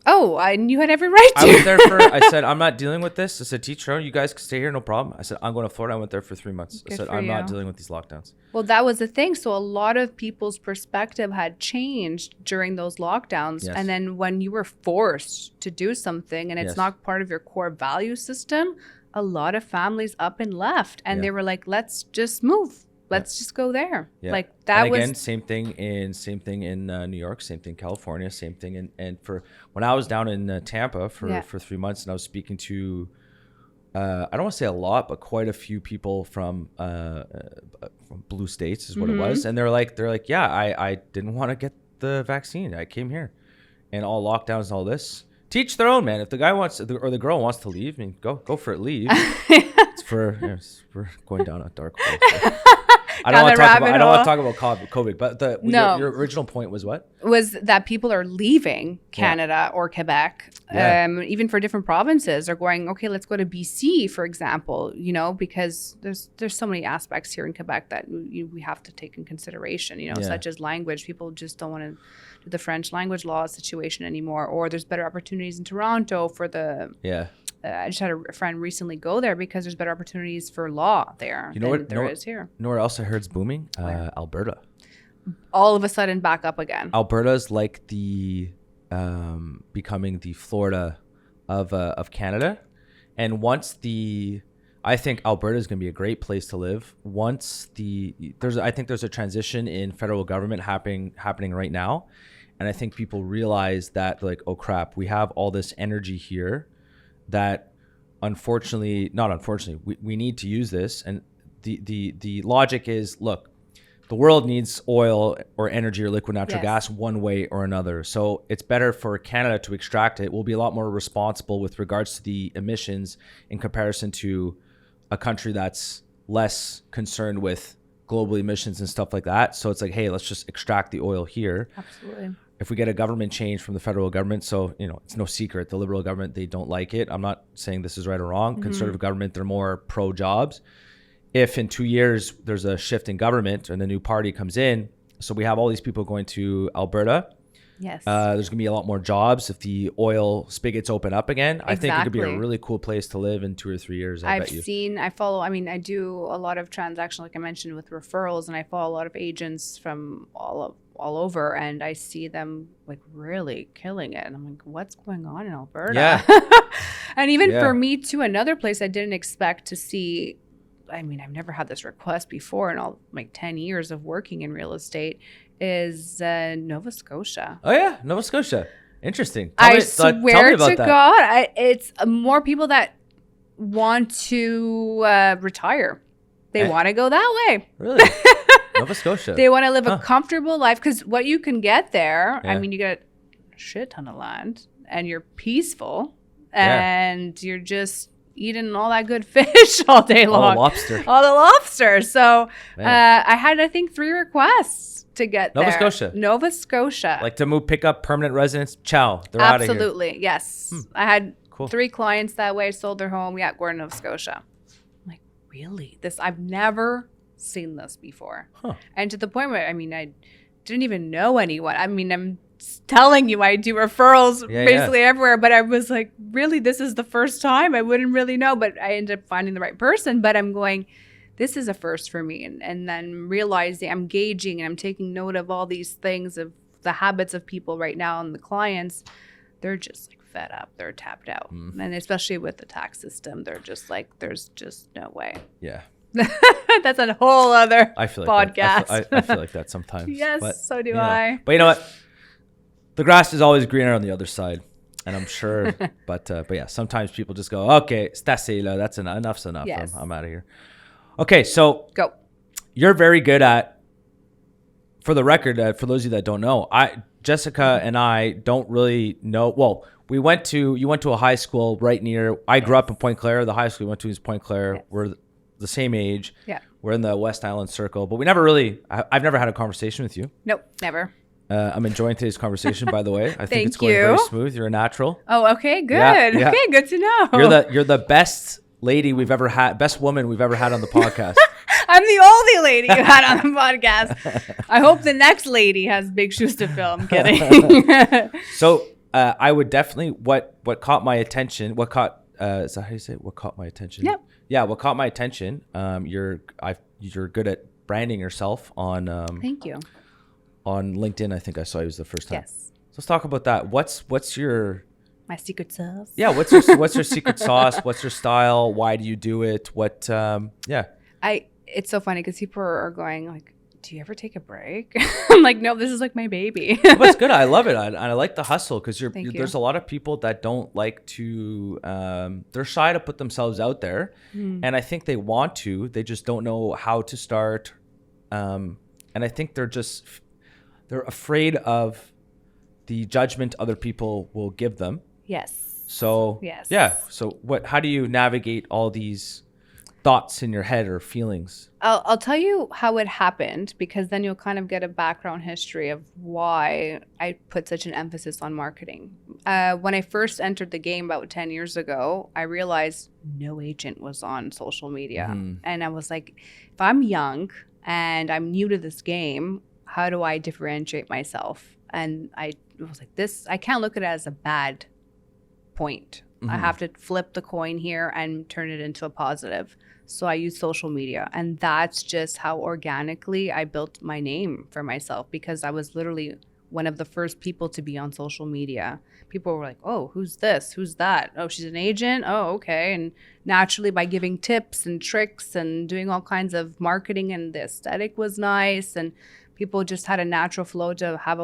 Oh, and you had every right to. I was there I said, I'm not dealing with this. I said, teacher, you guys can stay here, no problem. I said, I'm going to Florida. I went there for 3 months. I said, I'm not dealing with these lockdowns. Well, that was the thing. So a lot of people's perspective had changed during those lockdowns. Yes. And then when you were forced to do something and it's not part of your core value system, a lot of families up and left. And they were like, let's just move. Let's just go there. Yeah. Like that and again, was same thing in New York, same thing in California, same thing. And for when I was down in Tampa for 3 months, and I was speaking to, I don't want to say a lot, but quite a few people from blue states is what it was. And they're like, yeah, I didn't want to get the vaccine. I came here and all lockdowns and all this. Teach their own, man. If the guy wants or the girl wants to leave, I mean, go for it. Leave. We're going down a dark hole. So. I don't want to talk about COVID, but your original point was what? Was that people are leaving Canada or Quebec, even for different provinces, are going, okay, let's go to BC, for example, because there's so many aspects here in Quebec that we have to take in consideration, such as language. People just don't want to do the French language law situation anymore, or there's better opportunities in Toronto for the I just had a friend recently go there because there's better opportunities for law there than there is here. You know where else I heard it's booming? Alberta. All of a sudden back up again. Alberta's like the becoming the Florida of Canada. And I think Alberta is going to be a great place to live. I think there's a transition in federal government happening right now. And I think people realize that oh crap, we have all this energy here that not unfortunately, we need to use this. And the logic is, look, the world needs oil or energy or liquid natural gas one way or another. So it's better for Canada to extract it. We'll be a lot more responsible with regards to the emissions in comparison to a country that's less concerned with global emissions and stuff like that. So it's like, hey, let's just extract the oil here. Absolutely. If we get a government change from the federal government, so it's no secret, the Liberal government, they don't like it. I'm not saying this is right or wrong. Conservative government, they're more pro jobs. If in 2 years there's a shift in government and a new party comes in, so we have all these people going to Alberta. Yes. There's going to be a lot more jobs if the oil spigots open up again. Exactly. I think it could be a really cool place to live in 2 or 3 years. I do a lot of transactions, like I mentioned, with referrals, and I follow a lot of agents from all over, and I see them really killing it. And I'm like, what's going on in Alberta? Yeah. And even for me too, another place I didn't expect to see. I've never had this request before in all 10 years of working in real estate is Nova Scotia. Oh yeah, Nova Scotia. Interesting. I swear to God, it's more people that want to retire. They want to go that way. Really? Nova Scotia. They want to live a comfortable life, because what you can get there, you get a shit ton of land and you're peaceful and you're just eating all that good fish all day long. All the lobster. So I had, I think, 3 requests to get Nova there. Nova Scotia. Like to pick up permanent residence. Ciao. They're out of here. Absolutely. Yes. I had 3 clients that way, sold their home. Yeah, we're in Nova Scotia. I'm like, really? I've never seen this before. And to the point where, I didn't even know anyone. I'm telling you I do referrals basically everywhere, but I was like, really, this is the first time? I wouldn't really know, but I ended up finding the right person. But I'm going, this is a first for me. And then realizing I'm gauging and I'm taking note of all these things, of the habits of people right now, and the clients, they're just like fed up. They're tapped out. And especially with the tax system, they're just like, there's just no way. Yeah. That's a whole other podcast. I feel like that sometimes. Yes, but, so do I. But you know what? The grass is always greener on the other side. And I'm sure, but yeah, sometimes people just go, okay, that's enough. Enough's enough. Yes. I'm out of here. Okay, so go. You're very good at, for the record, for those of you that don't know, Jessica and I don't really know. Well, you went to a high school right near, I grew up in Pointe Claire. The high school we went to is Pointe Claire. Yes. We're the same age. Yeah. We're in the West Island Circle, but we never really, I've never had a conversation with you. Nope, never. I'm enjoying today's conversation, by the way. I think it's Thank going you. very smooth. You're a natural. Oh, okay, good. Yeah. Okay, good to know. You're the best lady we've ever had, best woman we've ever had on the podcast. I'm the only lady you had on the podcast. I hope the next lady has big shoes to fill. I'm kidding. So I would definitely, what caught my attention, is that how you say it? What caught my attention? Yep. Yeah, what caught my attention, you're good at branding yourself on Thank you. On LinkedIn. I think I saw you was the first time. Yes. So let's talk about that. What's your my secret sauce? Yeah, what's your secret sauce? What's your style? Why do you do it? It's so funny because people are going like, do you ever take a break? I'm like, no, this is like my baby. But it's good. I love it. I like the hustle because there's a lot of people that don't like to, they're shy to put themselves out there. And I think they want to, they just don't know how to start. And I think they're afraid of the judgment other people will give them. Yes. So, yes. Yeah. So how do you navigate all these thoughts in your head or feelings? I'll tell you how it happened, because then you'll kind of get a background history of why I put such an emphasis on marketing. When I first entered the game about 10 years ago, I realized no agent was on social media. And I was like, if I'm young and I'm new to this game, how do I differentiate myself? And I was like, I can't look at it as a bad point. I have to flip the coin here and turn it into a positive. So I use social media, and that's just how organically I built my name for myself, because I was literally one of the first people to be on social media. People were like, oh, who's this? Who's that? Oh, she's an agent? Oh, okay. And naturally, by giving tips and tricks and doing all kinds of marketing, and the aesthetic was nice, and people just had a natural flow to have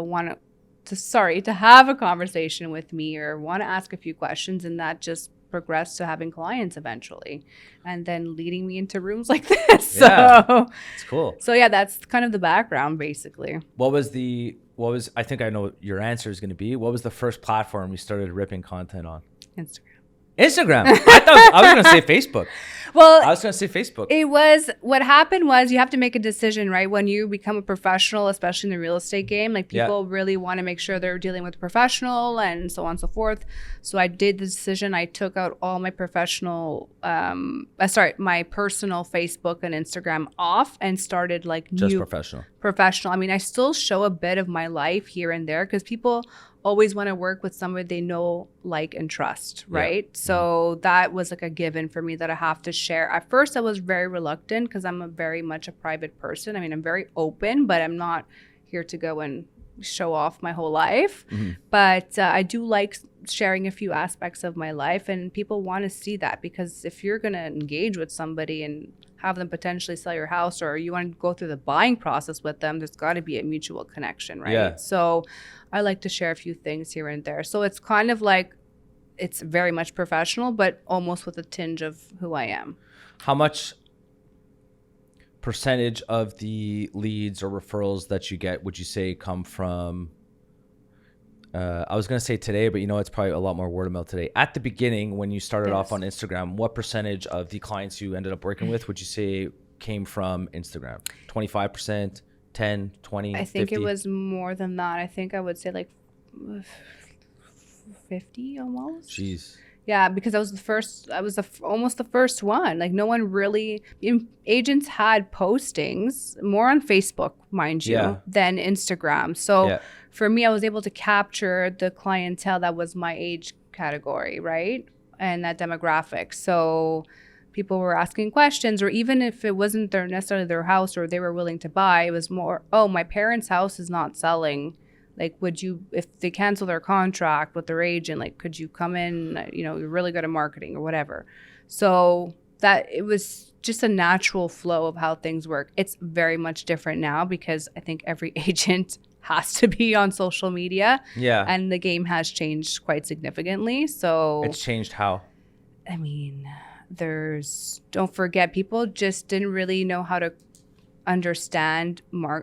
a conversation with me or want to ask a few questions, and that just progressed to having clients eventually, and then leading me into rooms like this. Yeah, so it's cool. So yeah, that's kind of the background basically. I think I know your answer is going to be, what was the first platform you started ripping content on? Instagram. I thought I was going to say Facebook. Well, I was going to say Facebook. What happened was you have to make a decision, right? When you become a professional, especially in the real estate game, like people really want to make sure they're dealing with a professional and so on and so forth. So I did the decision. I took out all my my personal Facebook and Instagram off and started just professional. I mean, I still show a bit of my life here and there because people always want to work with somebody they know, like, and trust, right? Yeah. So that was like a given for me that I have to share. At first, I was very reluctant because I'm very much a private person. I mean, I'm very open, but I'm not here to go and show off my whole life. But I do like sharing a few aspects of my life, and people want to see that, because if you're going to engage with somebody and have them potentially sell your house, or you want to go through the buying process with them, there's got to be a mutual connection, right? Yeah. So I like to share a few things here and there. So it's kind of like, it's very much professional, but almost with a tinge of who I am. How much percentage of the leads or referrals that you get would you say come from, I was going to say today, but it's probably a lot more word of mouth today. At the beginning, when you started off on Instagram, what percentage of the clients you ended up working with would you say came from Instagram? 25%, 10, 20, I think 50? It was more than that. I think I would say like 50 almost. Jeez. Yeah, because I was almost the first one. Like no one really, agents had postings more on Facebook, mind you, Yeah. than Instagram. So Yeah. for me, I was able to capture the clientele that was my age category, right? And that demographic. So people were asking questions, or even if it wasn't necessarily their house or they were willing to buy, it was more, oh, my parents' house is not selling. Like, would you, if they cancel their contract with their agent, like, could you come in, you know, you're really good at marketing or whatever. So that it was just a natural flow of how things work. It's very much different now because I think every agent has to be on social media. Yeah. And the game has changed quite significantly. So It's changed how? I mean, don't forget, people just didn't really know how to understand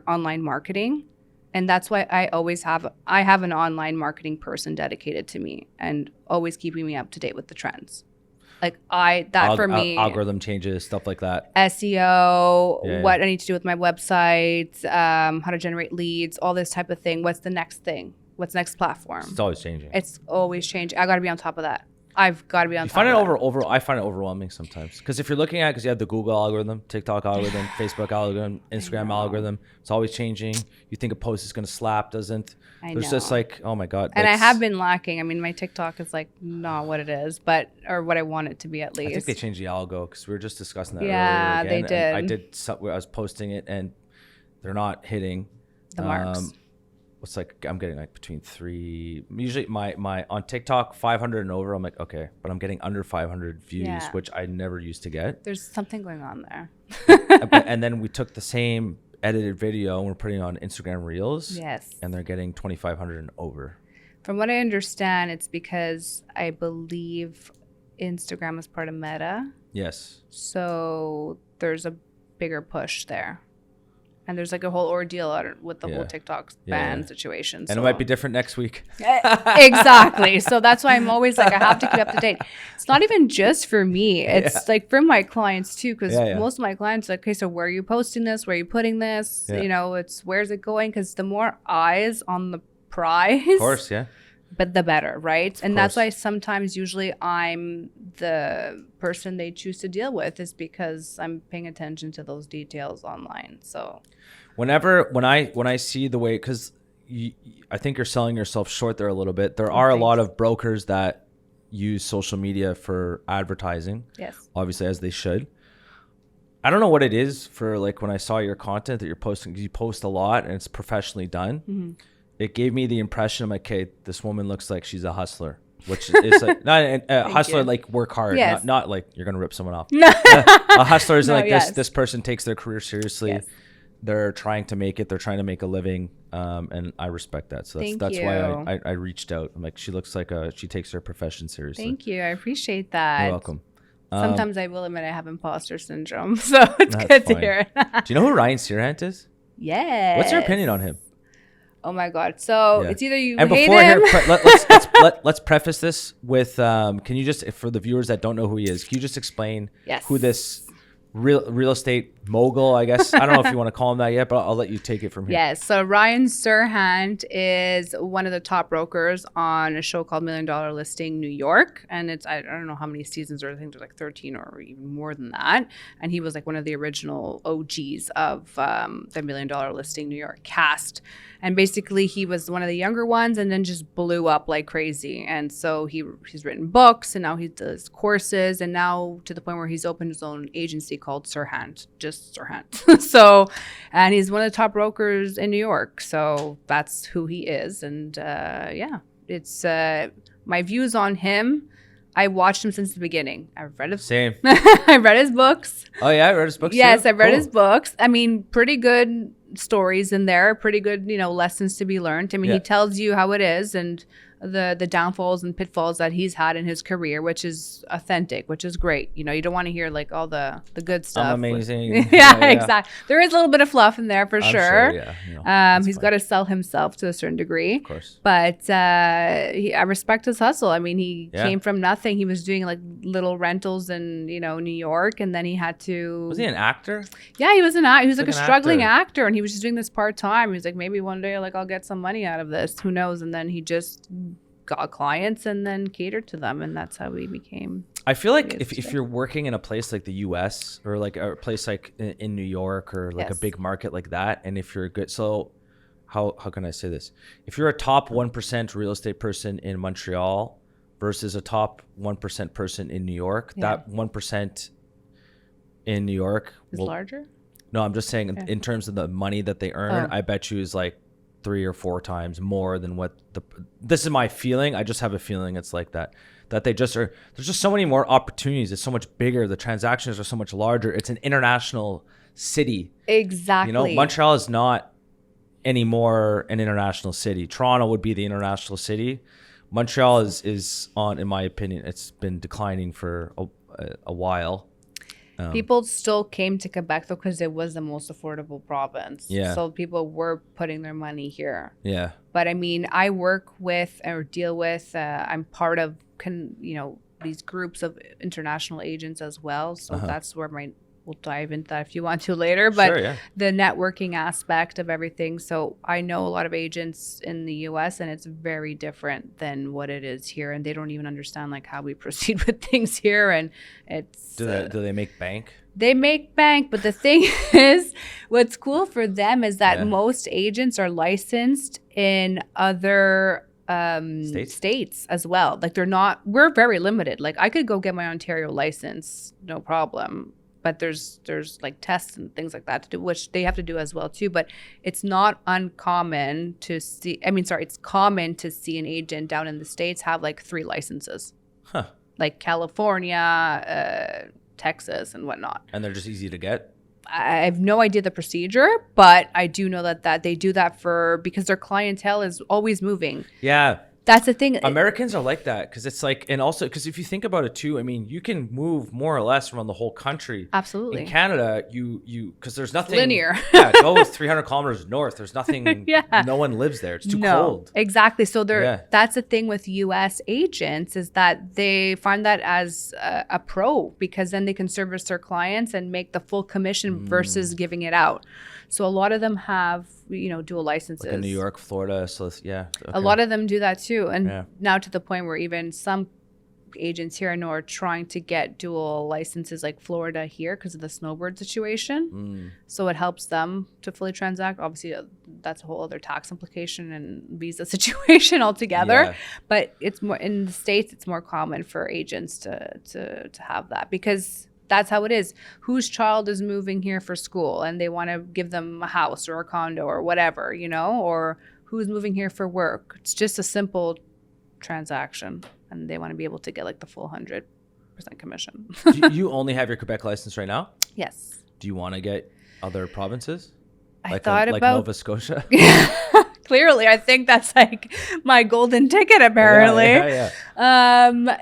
online marketing. And that's why I have an online marketing person dedicated to me and always keeping me up to date with the trends. Like for me, algorithm changes, stuff like that. SEO, what I need to do with my website, how to generate leads, all this type of thing. What's the next thing? What's the next platform? It's always changing. It's always changing. I got to be on top of that. I've got to be on top of that. I find it overwhelming sometimes because if you're looking at, because you have the Google algorithm, TikTok algorithm, Facebook algorithm, Instagram algorithm, it's always changing. You think a post is going to slap, doesn't. There's just like, oh my God. And I have been lacking. I mean, my TikTok is like not what it is, or what I want it to be at least. I think they changed the algo because we were just discussing that earlier. Yeah, they did. I was posting it and they're not hitting the marks. It's like I'm getting like between usually my on TikTok 500 and over. I'm like, okay, but I'm getting under 500 views, which I never used to get. There's something going on there. And then we took the same edited video and we're putting it on Instagram Reels. Yes. And they're getting 2,500 and over. From what I understand, it's because I believe Instagram is part of Meta. Yes. So there's a bigger push there. And there's like a whole ordeal with the whole TikTok ban situation. And it might be different next week. Exactly. So that's why I'm always like, I have to keep up to date. It's not even just for me. It's like for my clients too, because most of my clients are like, okay, so where are you posting this? Where are you putting this? Yeah. You know, where's it going? Because the more eyes on the prize, of course, but the better, right? And that's why sometimes usually I'm the person they choose to deal with, is because I'm paying attention to those details online. So when I see the way, because I think you're selling yourself short there a little bit. There are a lot of brokers that use social media for advertising. Yes. Obviously, as they should. I don't know what it is for, like, when I saw your content that you're posting, because you post a lot and it's professionally done. Mm-hmm. It gave me the impression of, like, okay, this woman looks like she's a hustler, which is like not a hustler, like work hard, not like you're gonna rip someone off. A hustler is like this person takes their career seriously. Yes. They're trying to make it. They're trying to make a living, and I respect that. So that's why I reached out. I'm like, she looks like she takes her profession seriously. Thank you. I appreciate that. You're welcome. Sometimes I will admit I have imposter syndrome, so it's good to hear it. Do you know who Ryan Searhant is? Yeah. What's your opinion on him? Oh my God! So it's either you and hate before him. let's preface this with can you just, for the viewers that don't know who he is, can you just explain who this real estate mogul, I guess, I don't know if you want to call him that yet, but I'll let you take it from here. Yes. So Ryan Searhant is one of the top brokers on a show called $1 Million Listing New York, and I don't know how many seasons, or I think there's like 13 or even more than that. And he was like one of the original OGs of the $1 Million Listing New York cast. And basically, he was one of the younger ones, and then just blew up like crazy. And so he's written books, and now he does courses, and now to the point where he's opened his own agency called Searhant, just Searhant. So, and he's one of the top brokers in New York. So that's who he is. And it's my views on him. I watched him since the beginning. I've read his Same. I read his books. Oh yeah, I read his books. Yes, too? I've read his books. I mean, pretty good stories in there, pretty good, lessons to be learned. I mean, he tells you how it is and the downfalls and pitfalls that he's had in his career, which is authentic, which is great. You don't want to hear like all the good stuff. I'm amazing. Exactly. There is a little bit of fluff in there for sure. He's got to sell himself to a certain degree. Of course. But I respect his hustle. I mean, he came from nothing. He was doing like little rentals in, New York, and then he had to. Was he an actor? Yeah, he was he was like a struggling actor, and he was just doing this part time. He was like, maybe one day like I'll get some money out of this. Who knows? And then he just got clients and then catered to them, and that's how we became. I feel like if you're working in a place like the US or like a place like in New York or like a big market like that, and if you're good, so how can I say this? If you're a top 1% real estate person in Montreal versus a top 1% person in New York, that 1% in New York is larger. No, I'm just saying in terms of the money that they earn, I bet you is like 3 or 4 times more than what this is my feeling. I just have a feeling it's like that they just are. There's just so many more opportunities. It's so much bigger. The transactions are so much larger. It's an international city. Exactly. You know, Montreal is not anymore an international city. Toronto would be the international city. Montreal is on, in my opinion, it's been declining for a while. People still came to Quebec though because it was the most affordable province. Yeah. So people were putting their money here. Yeah. But I mean, I work with or deal with. I'm part of these groups of international agents as well. So that's where we'll dive into that if you want to later. But sure, yeah. The networking aspect of everything. So I know a lot of agents in the US and it's very different than what it is here. And they don't even understand like how we proceed with things here. And it's... Do they make bank? They make bank. But the thing is, what's cool for them is that most agents are licensed in other states as well. Like we're very limited. Like I could go get my Ontario license, no problem. But there's like tests and things like that to do, which they have to do as well too. But it's not uncommon to see. It's common to see an agent down in the States have like 3 licenses, like California, Texas, and whatnot. And they're just easy to get. I have no idea the procedure, but I do know that they do that because their clientele is always moving. Yeah. That's the thing. Americans are like that because it's like, and also because if you think about it too, I mean, you can move more or less around the whole country. Absolutely. In Canada, you because there's nothing it's linear. Go 300 kilometers north. There's nothing. No one lives there. It's too cold. Exactly. So that's the thing with U.S. agents is that they find that as a pro because then they can service their clients and make the full commission versus giving it out. So a lot of them have, dual licenses. Like in New York, Florida. So yeah. Okay. A lot of them do that too. And now to the point where even some agents here I know are trying to get dual licenses like Florida here because of the snowbird situation. So it helps them to fully transact. Obviously, that's a whole other tax implication and visa situation altogether. Yeah. But it's more in the States, it's more common for agents to have that because that's how it is. Whose child is moving here for school and they want to give them a house or a condo or whatever, or who's moving here for work. It's just a simple transaction and they want to be able to get like the full 100% commission. Do you only have your Quebec license right now? Yes. Do you want to get other provinces? I thought like Nova Scotia? Clearly, I think that's like my golden ticket, apparently. Yeah.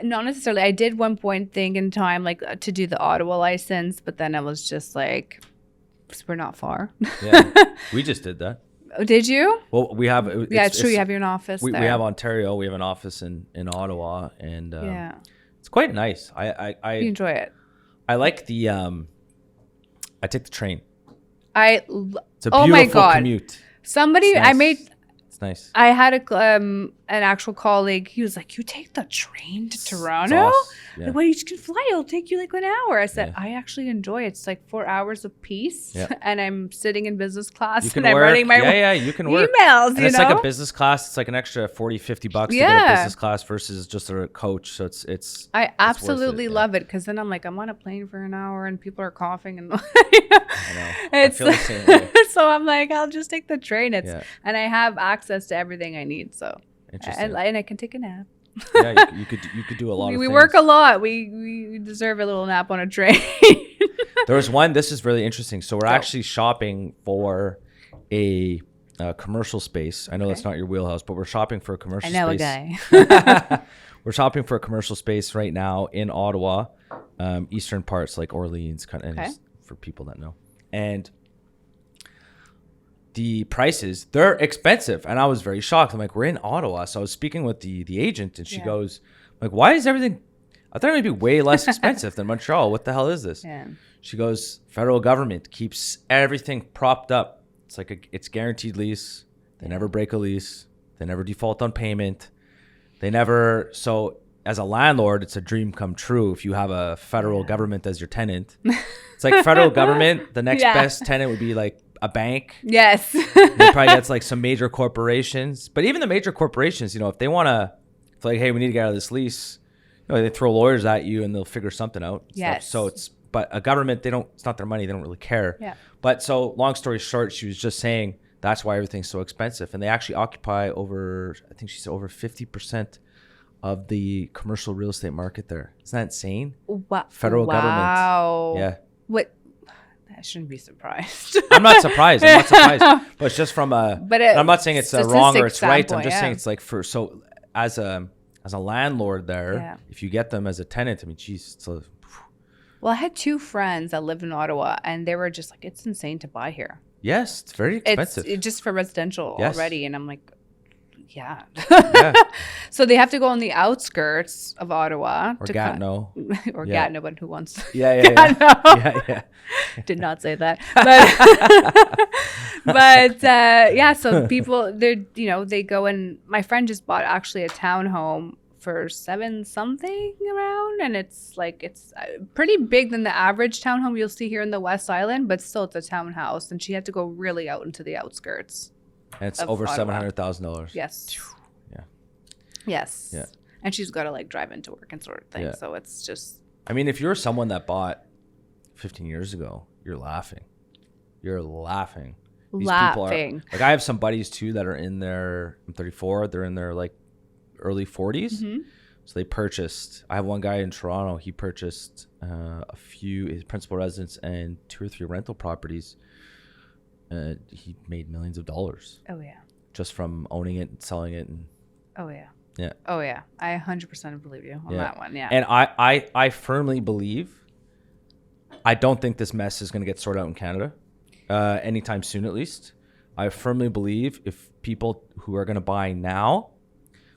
Not necessarily. I did one point think in time, like to do the Ottawa license, but then I was just like, we're not far. Yeah, we just did that. Oh, did you? Well, we have. It's true. You have your office there. We have Ontario. We have an office in Ottawa, and it's quite nice. I you enjoy it. I like the. I take the train. It's a beautiful my God. commute. Somebody nice. I made. It's nice. I had an actual colleague. He was like, "You take the train to Toronto? Yeah. Like, well, you can fly. It'll take you like an hour." I said, "I actually enjoy it. It's like 4 hours of peace, and I'm sitting in business class and I'm writing my you can work emails. And it's like a business class. It's like an extra $40-$50 to get a business class versus just a coach. So it's I absolutely love it because then I'm like I'm on a plane for an hour and people are coughing and I know. I feel the same way. So I'm like I'll just take the train. And I have access to everything I need. So and I can take a nap. Yeah, you could do a lot of things. We work a lot. We deserve a little nap on a train. There was one. This is really interesting. So we're actually shopping for a commercial space. I know that's not your wheelhouse, but we're shopping for a commercial space. I know a guy. We're shopping for a commercial space right now in Ottawa, eastern parts like Orleans, kind of for people that know. And the prices, they're expensive. And I was very shocked. I'm like, we're in Ottawa. So I was speaking with the agent and she goes, like, why is everything, I thought it might be way less expensive than Montreal. What the hell is this? Yeah. She goes, federal government keeps everything propped up. It's like it's guaranteed lease. They never break a lease. They never default on payment. They never. So as a landlord, it's a dream come true if you have a federal government as your tenant. It's like federal government. The next best tenant would be like a bank. Yes. They probably gets like some major corporations. But even the major corporations, you know, if they want to, it's like, hey, we need to get out of this lease. You know, they throw lawyers at you and they'll figure something out. Yes. So but a government, they don't. It's not their money. They don't really care. Yeah. But so long story short, she was just saying that's why everything's so expensive, and they actually occupy over, I think she said over 50% of the commercial real estate market there. Isn't that insane? Federal government. Wow. Yeah. What? I shouldn't be surprised. I'm not surprised. But it's just from a. But I'm not saying it's wrong or it's right. I'm standpoint, just saying it's like as a landlord there, if you get them as a tenant, I mean, geez, it's well, I had 2 friends that lived in Ottawa, and they were just like, it's insane to buy here. yes, it's very expensive. It's just for residential already. And I'm like, yeah. So they have to go on the outskirts of Ottawa. Or Gatineau. Or Gatineau, but who wants Yeah. Did not say that. But so people, they go and my friend just bought actually a townhome for 7 something around, and it's pretty big than the average townhome you'll see here in the West Island, but still it's a townhouse, and she had to go really out into the outskirts. And it's over $700,000. Yes. Yeah. Yes. Yeah. And she's got to like drive into work and sort of thing. Yeah. So it's just. I mean, if you're someone that bought 15 years ago, you're laughing. You're laughing. These people are, like, I have some buddies too that are in their, I'm 34, they're in their like early 40s. Mm-hmm. So they purchased, I have one guy in Toronto, he purchased a few, his principal residence and 2 or 3 rental properties. He made millions of dollars. Oh, yeah. Just from owning it and selling it. And oh, yeah. Yeah. Oh, yeah. I 100% believe you on that one. Yeah. And I firmly believe, I don't think this mess is going to get sorted out in Canada anytime soon, at least. I firmly believe if people who are going to buy now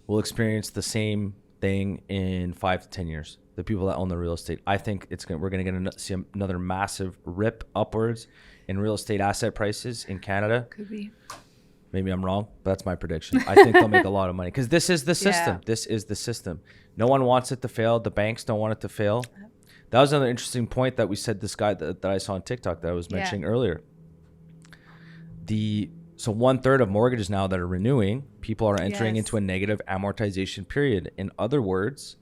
will experience the same thing in 5 to 10 years. The people that own the real estate, I think we're going to see another massive rip upwards in real estate asset prices in Canada. Could be. Maybe I'm wrong, but that's my prediction. I think they'll make a lot of money because this is the system. Yeah. This is the system. No one wants it to fail. The banks don't want it to fail. That was another interesting point that we said, this guy that I saw on TikTok that I was mentioning earlier. So 1/3 of mortgages now that are renewing, people are entering into a negative amortization period. In other words,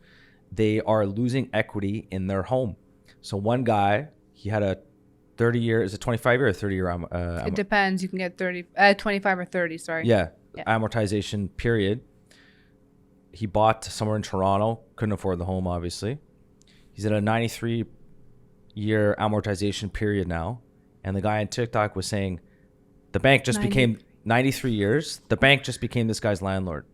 they are losing equity in their home. So one guy, he had a 30-year, is it 25-year or 30-year? It depends. You can get 25 or 30, sorry. Yeah, amortization period. He bought somewhere in Toronto, couldn't afford the home, obviously. He's at a 93-year amortization period now. And the guy on TikTok was saying, the bank just became 93 years. The bank just became this guy's landlord.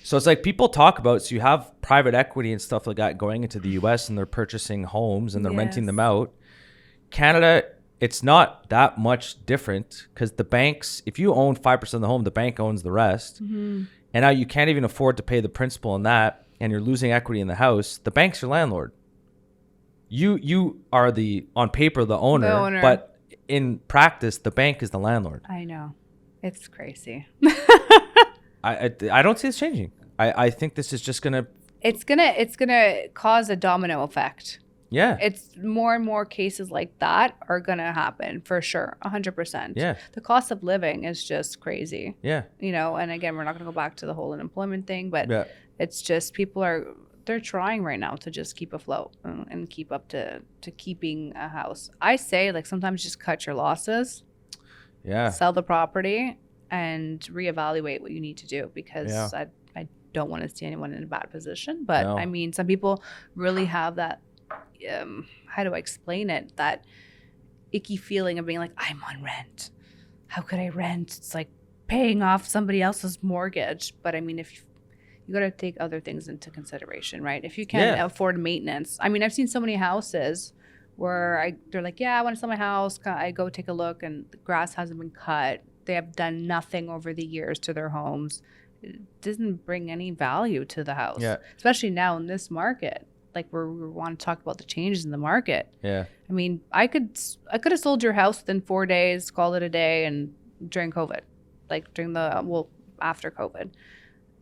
So it's like people talk about, so you have private equity and stuff like that going into the US and they're purchasing homes and they're renting them out. Canada, it's not that much different because the banks, if you own 5% of the home, the bank owns the rest. Mm-hmm. And now you can't even afford to pay the principal on that and you're losing equity in the house. The bank's your landlord. You are on paper, the owner, but in practice, the bank is the landlord. I know. It's crazy. I don't see this changing. I think this is just gonna. It's gonna cause a domino effect. Yeah. It's more and more cases like that are gonna happen for sure, 100%. Yeah. The cost of living is just crazy. Yeah. And again, we're not gonna go back to the whole unemployment thing, but it's just they're trying right now to just keep afloat and keep up to keeping a house. I say, like, sometimes just cut your losses. Yeah. Sell the property and reevaluate what you need to do because I don't want to see anyone in a bad position. But I mean, some people really have that, how do I explain it? That icky feeling of being like, I'm on rent. How could I rent? It's like paying off somebody else's mortgage. But I mean, if you got to take other things into consideration, right? If you can't afford maintenance. I mean, I've seen so many houses where they're like, I want to sell my house. I go take a look and the grass hasn't been cut. They have done nothing over the years to their homes. It doesn't bring any value to the house, especially now in this market. Like we want to talk about the changes in the market. Yeah. I mean, I could have sold your house within 4 days, called it a day, and during COVID, like after COVID.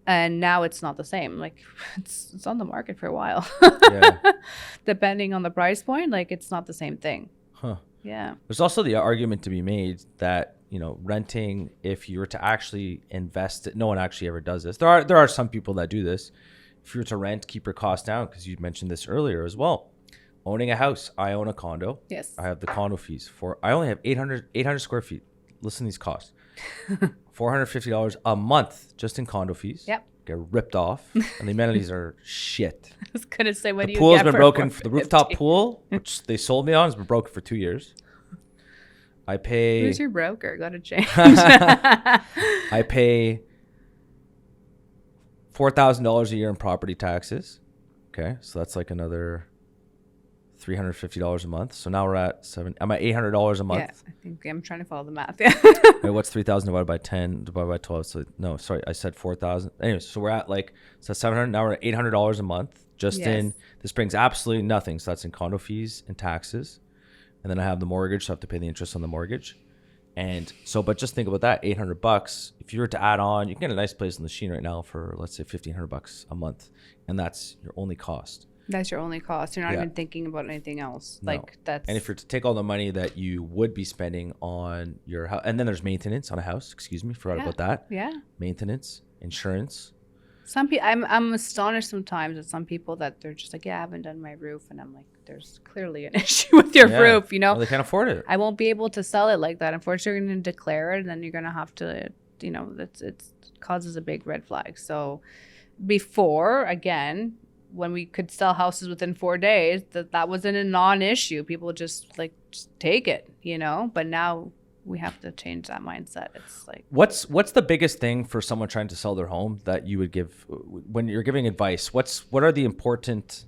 And now it's not the same. Like it's on the market for a while. Yeah. Depending on the price point, like it's not the same thing. Huh. Yeah. There's also the argument to be made that, renting, if you were to actually invest it, no one actually ever does this. There are some people that do this. If you were to rent, keep your costs down, because you mentioned this earlier as well. Owning a house, I own a condo. Yes. I have the condo fees I only have 800 square feet. Listen to these costs. $450 a month just in condo fees. Yep. Get ripped off, and the amenities are shit. I was gonna say, what do The you pool's get been for broken. The rooftop $450? pool, which they sold me on, has been broken for 2 years. I pay. Who's your broker? Got to change. I pay $4,000 a year in property taxes. Okay, so that's like another $350 a month. So now we're at I'm at $800 a month. Yeah, I think I'm trying to follow the math. Yeah. Wait, what's 3,000 divided by 10 divided by 12? So no, sorry, I said 4,000. Anyways, so we're at so 700. Now we're at $800 a month. Just in this brings absolutely nothing. So that's in condo fees and taxes, and then I have the mortgage, so I have to pay the interest on the mortgage. And so, but just think about that, $800. If you were to add on, you can get a nice place in the Sheen right now for, let's say, $1,500 a month, and that's your only cost. That's your only cost. You're not even thinking about anything else. No. Like that's. And if you're to take all the money that you would be spending on your house, and then there's maintenance on a house. Excuse me, forgot about that. Yeah. Maintenance, insurance. Some people, I'm astonished sometimes at some people that they're just like, yeah, I haven't done my roof, and I'm like, there's clearly an issue with your roof. Well, they can't afford it. I won't be able to sell it like that. Unfortunately, you're going to declare it, and then you're going to have to, it causes a big red flag. So before, again, when we could sell houses within 4 days, that wasn't a non-issue. People just take it, But now we have to change that mindset. It's like, what's the biggest thing for someone trying to sell their home that you would give when you're giving advice? What are the important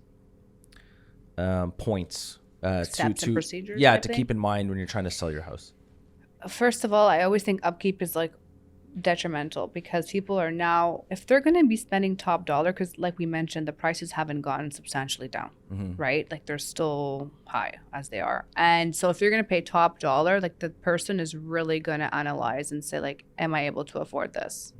points steps and procedures? To keep in mind when you're trying to sell your house? First of all, I always think upkeep is detrimental, because people are now, if they're going to be spending top dollar, because like we mentioned, the prices haven't gone substantially down, right? Like they're still high as they are. And so if you're going to pay top dollar, the person is really going to analyze and say am I able to afford this?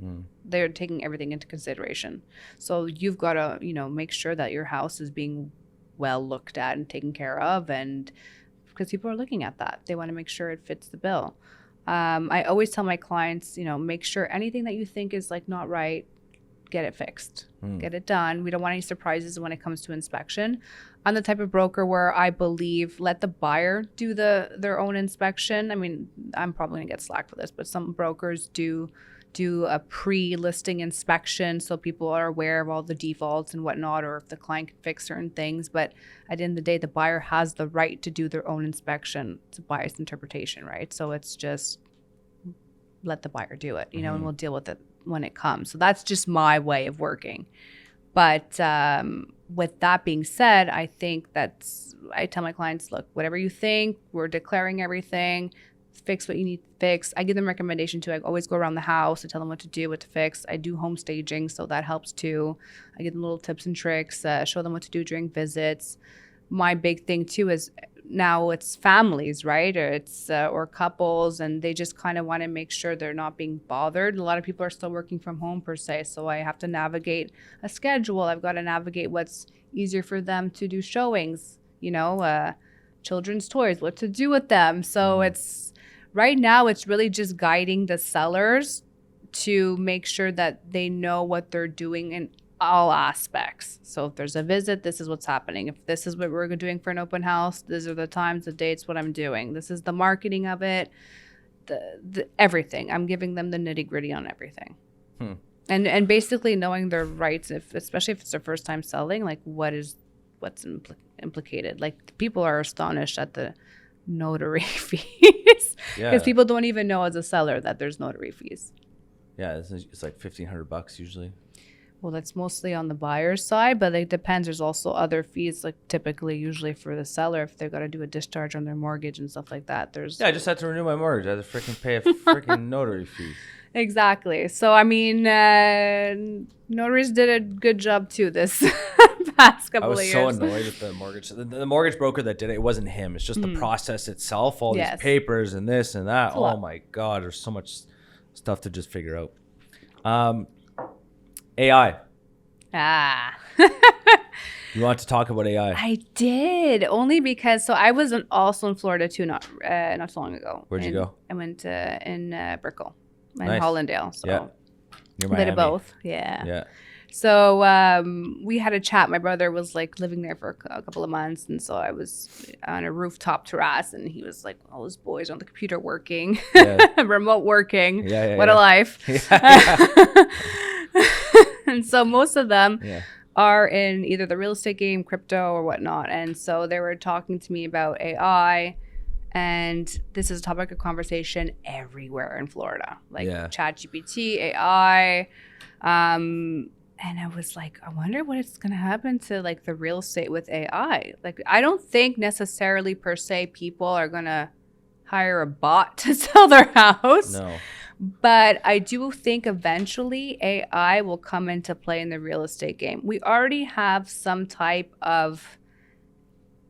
They're taking everything into consideration. So you've got to, make sure that your house is being well looked at and taken care of. And because people are looking at that, they want to make sure it fits the bill. I always tell my clients, make sure anything that you think is not right, get it fixed, get it done. We don't want any surprises when it comes to inspection. I'm the type of broker where I believe let the buyer do their own inspection. I mean, I'm probably gonna get slack for this, but some brokers do a pre-listing inspection so people are aware of all the defaults and whatnot, or if the client can fix certain things. But at the end of the day, the buyer has the right to do their own inspection. It's a biased interpretation, right? So it's just let the buyer do it, and we'll deal with it when it comes. So that's just my way of working. But with that being said, I think I tell my clients, look, whatever you think, we're declaring everything. Fix what you need to fix. I give them recommendation too. I always go around the house. I tell them what to do, what to fix. I do home staging, so that helps too. I give them little tips and tricks, show them what to do during visits. My big thing too is now it's families, right? Or it's or couples, and they just kind of want to make sure they're not being bothered. A lot of people are still working from home per se, so I have to navigate a schedule. I've got to navigate what's easier for them to do showings, children's toys, what to do with them. So right now, it's really just guiding the sellers to make sure that they know what they're doing in all aspects. So if there's a visit, this is what's happening. If this is what we're doing for an open house, these are the times, the dates, what I'm doing. This is the marketing of it, the everything. I'm giving them the nitty gritty on everything. And basically knowing their rights, especially if it's their first time selling, what's implicated. People are astonished at the notary fees because people don't even know as a seller that there's notary fees. Yeah, it's $1,500 usually. Well, that's mostly on the buyer's side, but it depends. There's also other fees, usually for the seller, if they've got to do a discharge on their mortgage and stuff like that. I just had to renew my mortgage. I had to freaking pay a freaking notary fee. Exactly. So, I mean, notaries did a good job too this past couple of years. I was so annoyed with the mortgage. The mortgage broker that did it wasn't him. It's just the process itself, all these papers and this and that. Oh my God, there's so much stuff to just figure out. AI. Ah. You want to talk about AI? I did, only because I was also in Florida too, not so long ago. Where'd you go? I went in Brickell, in Nice. Hollandale. So Yeah. Near a bit Miami. of both. Yeah. Yeah. So we had a chat. My brother was like living there for a couple of months, and so I was on a rooftop terrace, and he was like, all his boys on the computer working, remote working. What a life. And so most of them are in either the real estate game, crypto, or whatnot. And so they were talking to me about AI. And this is a topic of conversation everywhere in Florida, like ChatGPT, AI. And I was like, I wonder what is going to happen to like the real estate with AI. Like, I don't think necessarily per se people are going to hire a bot to sell their house. No. But I do think eventually AI will come into play in the real estate game. We already have some type of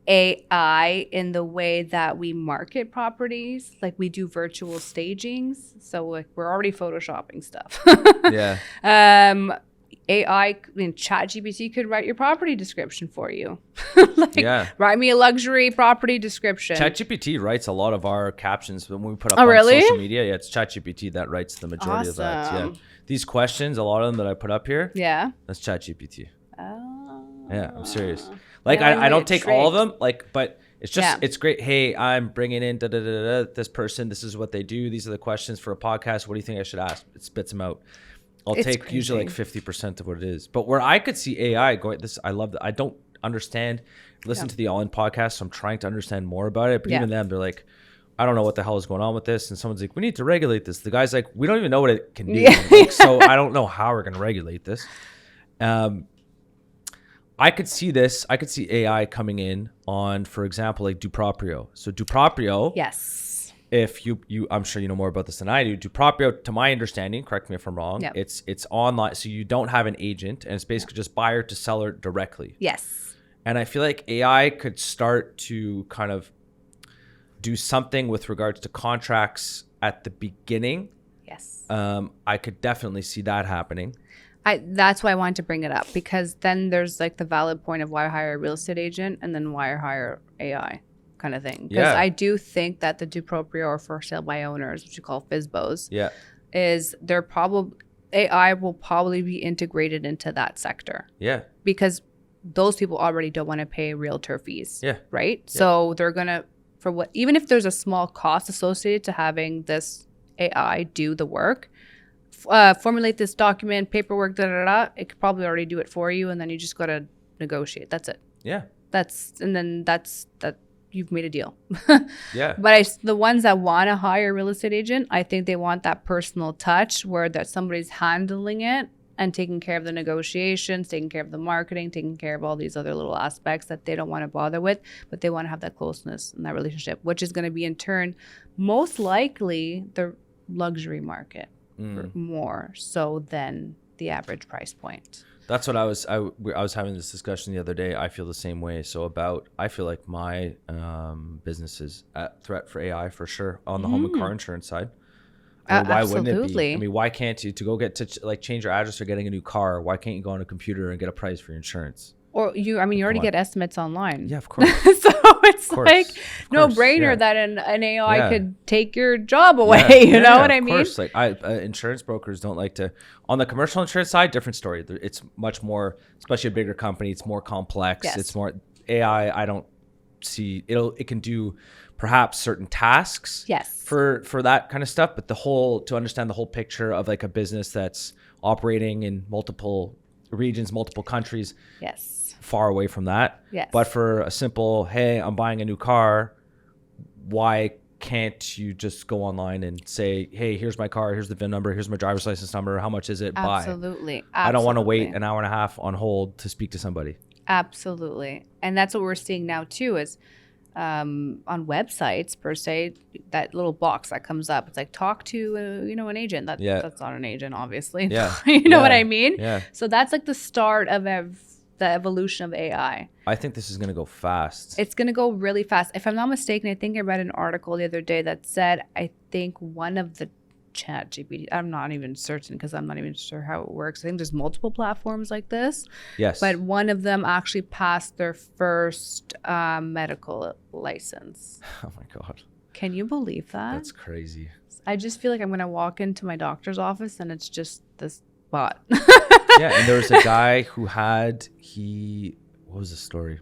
AI in the way that we market properties. Like we do virtual stagings. So like we're already photoshopping stuff. AI, ChatGPT could write your property description for you. Write me a luxury property description. ChatGPT writes a lot of our captions when we put up on social media. Yeah, it's ChatGPT that writes the majority of that. Yeah, these questions, a lot of them that I put up here. Yeah, that's ChatGPT. Oh, yeah, I'm serious. Like I don't take all of them. Like, but it's just it's great. Hey, I'm bringing in this person. This is what they do. These are the questions for a podcast. What do you think I should ask? It spits them out. I'll take crazy. Usually like 50% of what it is. But where I could see AI going, I love that. I don't understand. Listen to the All In podcast, so I'm trying to understand more about it. But even them, they're like, I don't know what the hell is going on with this. And someone's like, we need to regulate this. The guy's like, we don't even know what it can do. Like, so I don't know how we're going to regulate this. I could see this. I could see AI coming in on, for example, like Duproprio. So Duproprio. Yes. If you, I'm sure you know more about this than I do. Duproprio, to my understanding, correct me if I'm wrong, it's online, so you don't have an agent, and it's basically just buyer to seller directly. Yes. And I feel like AI could start to kind of do something with regards to contracts at the beginning. Yes. I could definitely see that happening. That's why I wanted to bring it up, because then there's like the valid point of why hire a real estate agent and then why hire AI. Kind of thing, because I do think that the Duproprio or for sale by owners, which you call FSBOs, is they're probably AI will probably be integrated into that sector. Yeah, because those people already don't want to pay realtor fees. Yeah, right. Yeah. So they're gonna even if there's a small cost associated to having this AI do the work, formulate this document, paperwork, it could probably already do it for you, and then you just gotta negotiate. That's it. Yeah, that's that. You've made a deal. But the ones that want to hire a real estate agent, I think they want that personal touch where that somebody's handling it and taking care of the negotiations, taking care of the marketing, taking care of all these other little aspects that they don't want to bother with, but they want to have that closeness and that relationship, which is going to be in turn most likely the luxury market more so than the average price point. That's what I was having this discussion the other day. I feel the same way. So I feel like my business is at threat for AI for sure on the home and car insurance side. I mean, why wouldn't it be? I mean, why can't you to go get to like change your address or getting a new car? Why can't you go on a computer and get a price for your insurance? Or you already get estimates online. Yeah, of course. So it's like no brainer that an AI could take your job away. You know what I mean? Of course. Like insurance brokers don't like to, on the commercial insurance side, different story. It's much more, especially a bigger company. It's more complex. Yes. It's more AI. I don't see it can do perhaps certain tasks. Yes. For that kind of stuff, but to understand the whole picture of like a business that's operating in multiple regions, multiple countries. Yes. Far away from that. Yes. But for a simple, hey, I'm buying a new car, why can't you just go online and say, hey, here's my car, here's the VIN number, here's my driver's license number, how much is it? Absolutely. Buy. I don't want to wait an hour and a half on hold to speak to somebody. Absolutely. And that's what we're seeing now too is on websites per se, that little box that comes up, it's like talk to an agent. That's not an agent, obviously. Yeah. You know what I mean? Yeah. So that's like the start of the evolution of AI. I think this is going to go fast. It's going to go really fast. If I'm not mistaken, I think I read an article the other day that said, I think one of the ChatGPT. I'm not even certain because I'm not even sure how it works. I think there's multiple platforms like this. Yes. But one of them actually passed their first medical license. Oh my God. Can you believe that? That's crazy. I just feel like I'm going to walk into my doctor's office and it's just this bot. Yeah. And there was a guy who had, what was the story?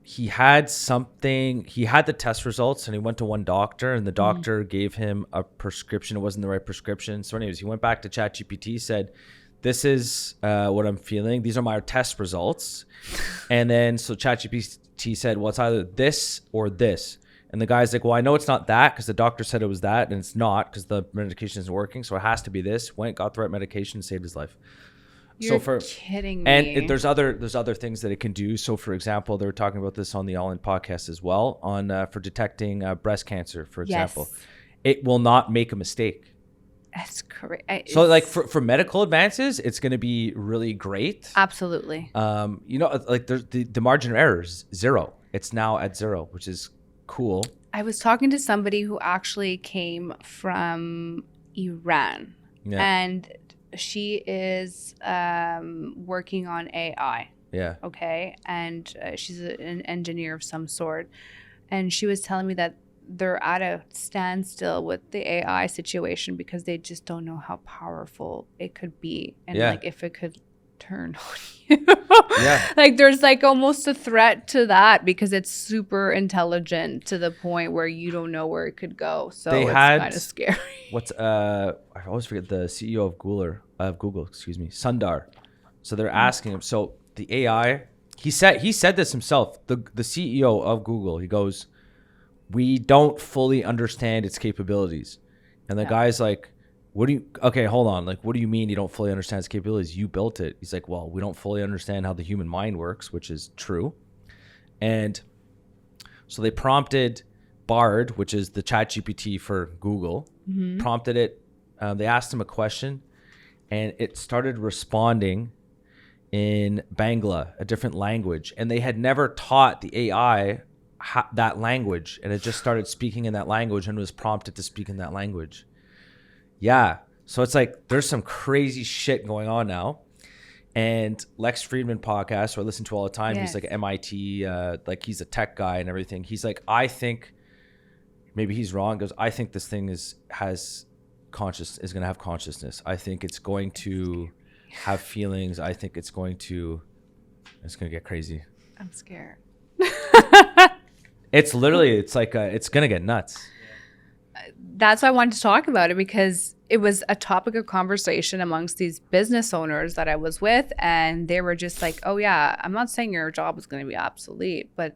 He had the test results and he went to one doctor and the doctor gave him a prescription. It wasn't the right prescription. So anyways, he went back to ChatGPT, said, this is what I'm feeling. These are my test results. And then so ChatGPT said, well, it's either this or this. And the guy's like, well, I know it's not that because the doctor said it was that and it's not because the medication isn't working. So it has to be this. Went, got the right medication, saved his life. You're kidding me. And there's other things that it can do. So for example, they were talking about this on the All In podcast as well on for detecting breast cancer, for example. Yes. It will not make a mistake. That's correct. So like for medical advances, it's going to be really great. Absolutely. Like the margin of error is 0. It's now at 0, which is cool. I was talking to somebody who actually came from Iran. Yeah. And she is working on AI. Yeah. Okay. And she's an engineer of some sort. And she was telling me that they're at a standstill with the AI situation because they just don't know how powerful it could be. And like if it could turn on you. Yeah. Like there's like almost a threat to that because it's super intelligent to the point where you don't know where it could go. So it's kind of scary. I always forget the CEO of Google, Sundar. So they're asking him, so the AI, he said this himself, the CEO of Google, he goes, we don't fully understand its capabilities. And the guy's like, hold on. Like, what do you mean you don't fully understand its capabilities? You built it. He's like, well, we don't fully understand how the human mind works, which is true. And so they prompted Bard, which is the ChatGPT for Google, prompted it. They asked him a question and it started responding in Bangla, a different language. And they had never taught the AI that language. And it just started speaking in that language and was prompted to speak in that language. Yeah. So it's like there's some crazy shit going on now. And Lex Freemium Podcast, who I listen to all the time, he's like MIT, like he's a tech guy and everything. He's like, I think, maybe he's wrong, goes, I think this thing is going to have consciousness. I think it's going to have feelings. I think it's going to get crazy. I'm scared. It's literally, it's going to get nuts. That's why I wanted to talk about it because it was a topic of conversation amongst these business owners that I was with. And they were just like, oh yeah, I'm not saying your job is going to be obsolete, but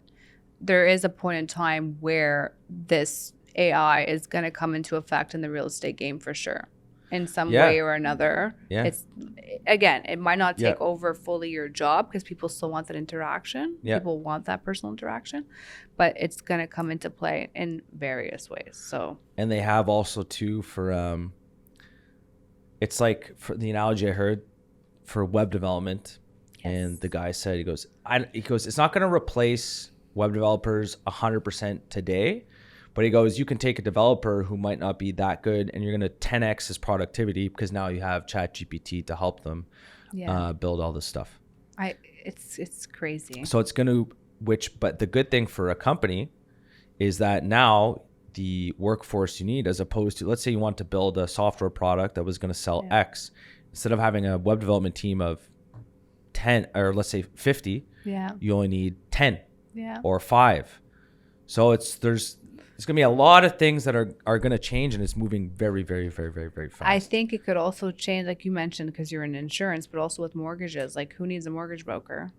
there is a point in time where this AI is going to come into effect in the real estate game for sure. In some way or another. Yeah. It might not take over fully your job because people still want that interaction. Yeah. People want that personal interaction, but it's going to come into play in various ways. So, and they have also too for, it's like for the analogy I heard for web development. Yes. And the guy said, he goes, it's not going to replace web developers 100% today. But he goes, you can take a developer who might not be that good and you're going to 10x his productivity because now you have ChatGPT to help them build all this stuff. It's crazy. So it's going to, but the good thing for a company is that now the workforce you need, as opposed to, let's say you want to build a software product that was going to sell X, instead of having a web development team of 10 or let's say 50, you only need 10 or 5. So there's going to be a lot of things that are going to change, and it's moving very, very, very, very, very fast. I think it could also change, like you mentioned, because you're in insurance, but also with mortgages. Like, who needs a mortgage broker?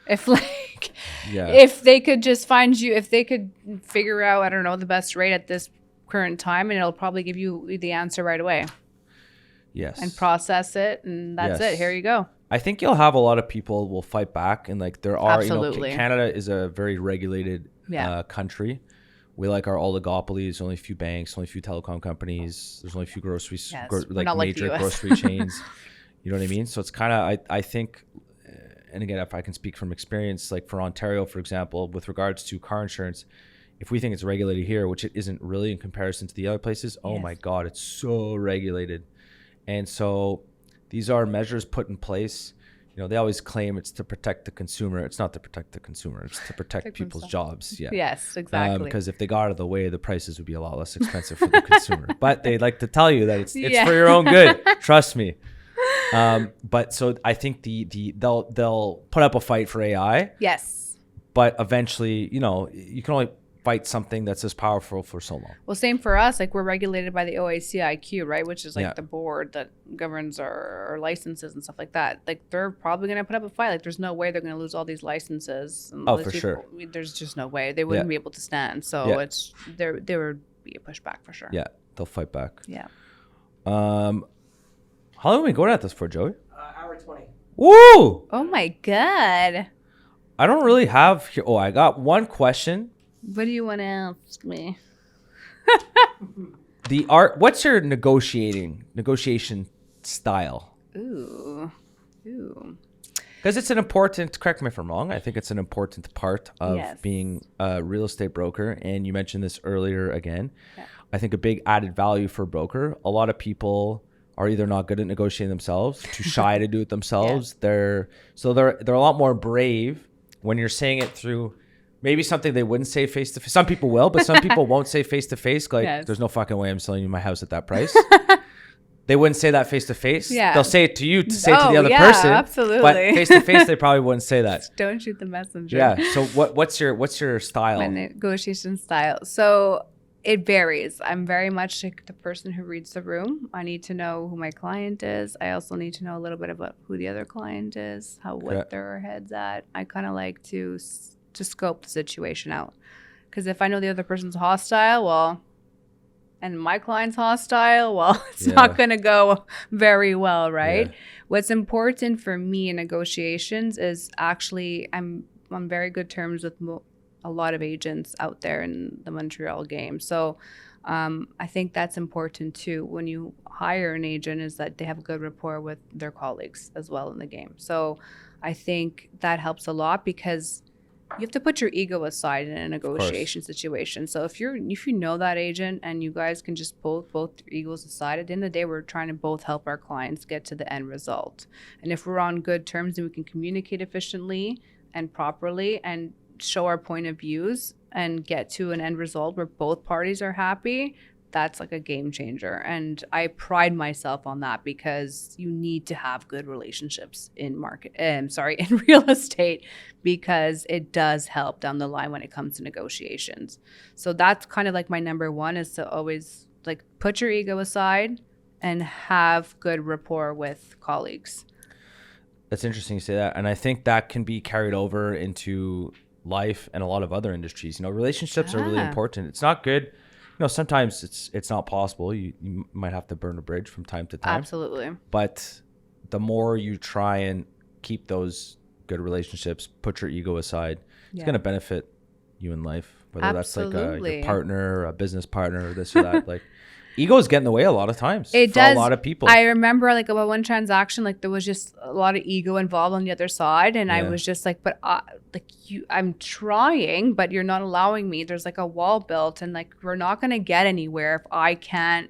If if they could just find you, if they could figure out, I don't know, the best rate at this current time, and it'll probably give you the answer right away. Yes. And process it, and that's it. Here you go. I think you'll have a lot of people will fight back, and like there are, Canada is a very regulated country. We like our oligopoly. There's only a few banks, only a few telecom companies. There's only a few groceries, major grocery chains. You know what I mean? So it's kind of, I think, and again, if I can speak from experience, like for Ontario, for example, with regards to car insurance, if we think it's regulated here, which it isn't really in comparison to the other places, oh my God, it's so regulated. And so these are measures put in place. They always claim it's to protect the consumer. It's not to protect the consumer. It's to protect people's jobs. Yeah. Yes, exactly. Because if they got out of the way, the prices would be a lot less expensive for the consumer. But they like to tell you that it's for your own good. Trust me. But so I think they'll put up a fight for AI. Yes. But eventually, you can only fight something that's as powerful for so long. Well, same for us. Like, we're regulated by the OACIQ, right? Which is like the board that governs our licenses and stuff like that. Like, they're probably going to put up a fight. Like, there's no way they're going to lose all these licenses. And for sure. There's just no way. They wouldn't be able to stand. So there would be a pushback for sure. Yeah, they'll fight back. Yeah. How long have we been going at this for, Joey? Hour 20. Woo! Oh my God. I don't really have here. Oh, I got one question. What do you want to ask me? What's your negotiation style? Ooh. Because it's an important, correct me if I'm wrong, I think it's an important part of being a real estate broker. And you mentioned this earlier again. Yeah. I think a big added value for a broker, a lot of people are either not good at negotiating themselves, too shy to do it themselves. They're a lot more brave when you're saying it through maybe something they wouldn't say face to face. Some people will, but some people won't say face to face. Like, there's no fucking way I'm selling you my house at that price. They wouldn't say that face to face. They'll say it to you to say to the other person. Absolutely. But face to face, they probably wouldn't say that. Don't shoot the messenger. Yeah. So what's your style? My negotiation style. So it varies. I'm very much like the person who reads the room. I need to know who my client is. I also need to know a little bit about who the other client is, what their head's at. I kind of like to scope the situation out, because if I know the other person's hostile, and my client's hostile, it's not going to go very well, right? Yeah. What's important for me in negotiations is actually I'm on very good terms with a lot of agents out there in the Montreal game. So I think that's important too when you hire an agent, is that they have a good rapport with their colleagues as well in the game. So I think that helps a lot, because you have to put your ego aside in a negotiation situation. So if you know that agent and you guys can just both your egos aside, at the end of the day, we're trying to both help our clients get to the end result. And if we're on good terms and we can communicate efficiently and properly and show our point of views and get to an end result where both parties are happy, that's like a game changer. And I pride myself on that, because you need to have good relationships in real estate, because it does help down the line when it comes to negotiations. So that's kind of like my number one, is to always like put your ego aside and have good rapport with colleagues. That's interesting you say that. And I think that can be carried over into life and a lot of other industries. Relationships are really important. It's not good. Sometimes it's not possible. You might have to burn a bridge from time to time. Absolutely. But the more you try and keep those good relationships, put your ego aside, it's going to benefit you in life. Whether Absolutely. That's like your partner, or a business partner, or this or that. Like, egos get in the way a lot of times. It does. A lot of people. I remember about one transaction, there was just a lot of ego involved on the other side, and I was just like, but I'm trying, but you're not allowing me. There's a wall built, and we're not going to get anywhere if I can't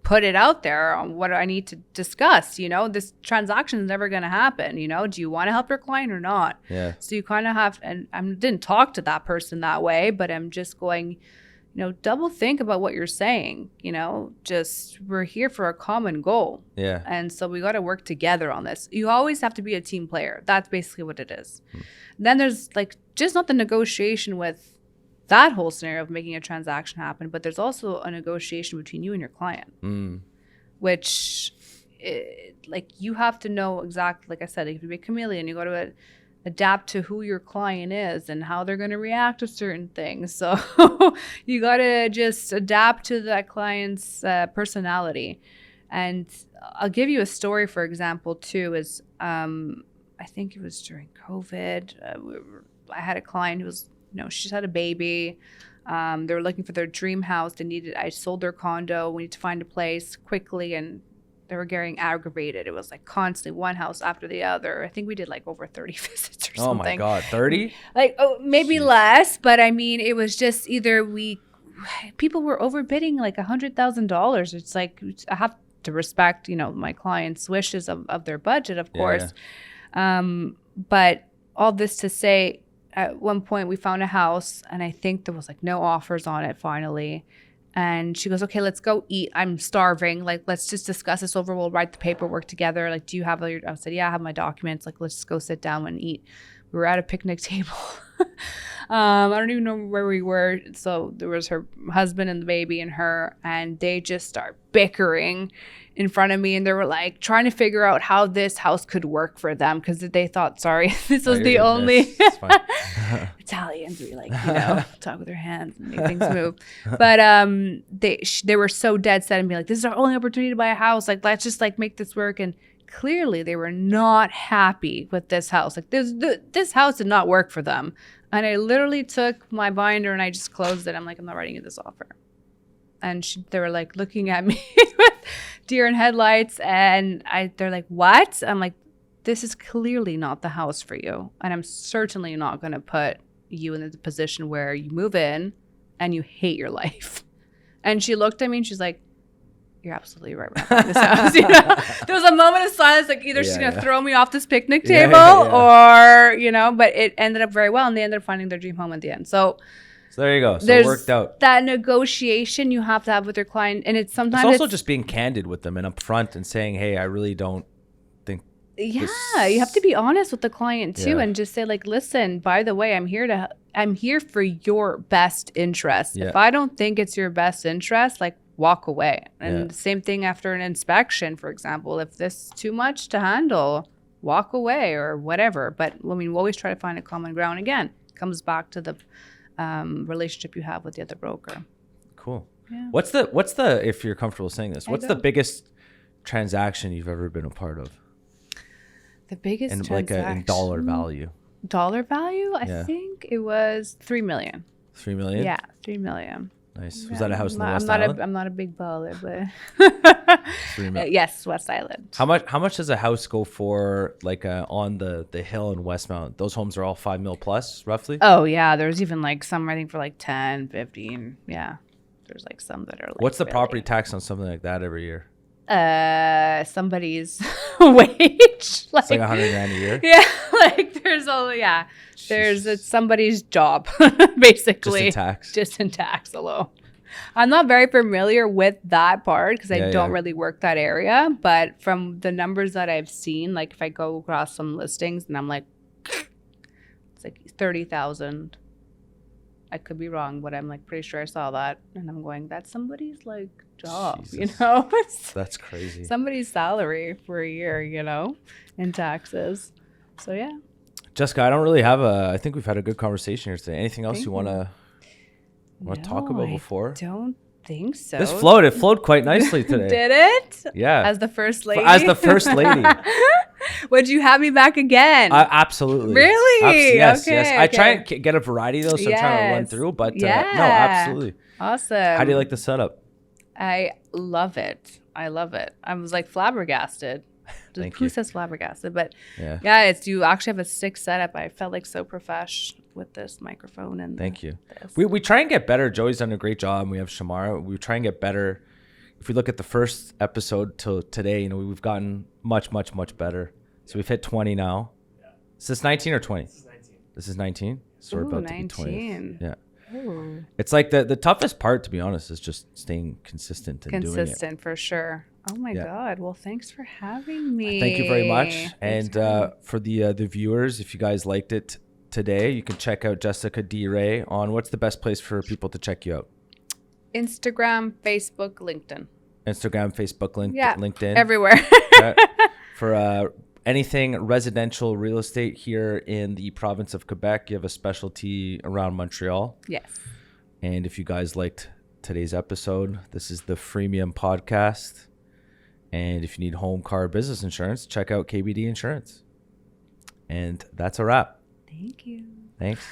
put it out there on what I need to discuss. This transaction is never going to happen. Do you want to help your client or not? Yeah. So you kind of have, and I didn't talk to that person that way, but I'm just going, double think about what you're saying. Just we're here for a common goal. Yeah. And so we got to work together on this. You always have to be a team player. That's basically what it is. Then there's just not the negotiation with that whole scenario of making a transaction happen, but there's also a negotiation between you and your client, which you have to know exactly, like I said, if you be a chameleon, you got to adapt to who your client is and how they're going to react to certain things. So you got to just adapt to that client's personality. And I'll give you a story, for example, too, is I think it was during COVID. I had a client who was, she just had a baby. They were looking for their dream house. I sold their condo. We need to find a place quickly and They were getting aggravated. It was like constantly one house after the other. I think we did like over 30 visits or something. Oh my God, 30? Like, maybe less, but I mean, it was just either people were overbidding like $100,000. It's like, I have to respect, my clients' wishes of their budget, of course. But all this to say, at one point we found a house and I think there was like no offers on it finally. And she goes, okay, let's go eat. I'm starving. Like, let's just discuss this over. We'll write the paperwork together. Like, do you have I said, yeah, I have my documents. Like, let's just go sit down and eat. We were at a picnic table. I don't even know where we were. So there was her husband and the baby and her, and they just start bickering in front of me. And they were like trying to figure out how this house could work for them because they thought, this was the only Italians. We talk with their hands and make things move. But they were so dead set and be like, this is our only opportunity to buy a house. Like, let's just like make this work. And clearly they were not happy with this house. Like this house did not work for them. And I literally took my binder and I just closed it. I'm like, I'm not writing you this offer. And they were like looking at me with deer in headlights. And they're like, what? I'm like, this is clearly not the house for you. And I'm certainly not going to put you in the position where you move in and you hate your life. And she looked at me and she's like, you're absolutely right. We're not buying this house. There was a moment of silence, like either she's going to throw me off this picnic table or, but it ended up very well. And they ended up finding their dream home at the end. So there you go. So it worked out. That negotiation you have to have with your client. And it's also just being candid with them and upfront and saying, hey, I really don't think. Yeah, you have to be honest with the client too, and just say like, listen, by the way, I'm here for your best interest. If I don't think it's your best interest, like walk away. And the same thing after an inspection, for example, if this is too much to handle, walk away or whatever. But I mean, we'll always try to find a common ground. Again, it comes back to the relationship you have with the other broker. Cool. Yeah. What's the if you're comfortable saying this, what's the biggest transaction you've ever been a part of? The biggest and transaction, like in dollar value. Dollar value? I think it was $3 million. $3 million? Yeah, $3 million. Nice. Was that a house in the West Island? I'm not a big baller, but yes, West Island. How much does a house go for, like on the hill in Westmount? Those homes are all $5 million plus, roughly. Oh yeah, there's even like some I think for like 10, 15. Yeah, there's like some that are. Like what's the property tax on something like that every year? Somebody's wage. Like, it's like $100,000 a year. Yeah, like it's somebody's job, basically. Just in tax alone. I'm not very familiar with that part because I don't really work that area. But from the numbers that I've seen, like if I go across some listings and I'm like, it's like 30,000. I could be wrong, but I'm like pretty sure I saw that, and I'm going, that's somebody's like job, Jesus. That's crazy. Somebody's salary for a year, in taxes. So yeah. Jessica, I don't really have I think we've had a good conversation here today. Anything else you want to talk about before? I don't think so. This flowed quite nicely today. Did it? Yeah. As the first lady. Would you have me back again? Absolutely. Really? Yes. I try and get a variety though, so I'm trying to run through. But no, absolutely. Awesome. How do you like the setup? I love it. I was like flabbergasted. Who says flabbergasted? But you actually have a sick setup. I felt like so profesh with this microphone. And thank you. We try and get better. Joey's done a great job, and we have Shamara. We try and get better. If we look at the first episode till today, we've gotten much, much, much better. So we've hit 20 now. Yeah. Is this 19 or 20? This is 19. So we're about 19. To be 20. Yeah. Ooh. It's like the toughest part, to be honest, is just staying consistent and doing it. Consistent for sure. Oh my God. Well, thanks for having me. Thank you very much. And for the viewers, if you guys liked it today, you can check out Jessica D. Ray on what's the best place for people to check you out? Instagram, Facebook, LinkedIn. Instagram, Facebook, LinkedIn. Everywhere. For anything residential real estate here in the province of Quebec, you have a specialty around Montreal. Yes. And if you guys liked today's episode, this is the Freemium Podcast. And if you need home, car, business insurance, check out KBD Insurance. And that's a wrap. Thank you. Thanks.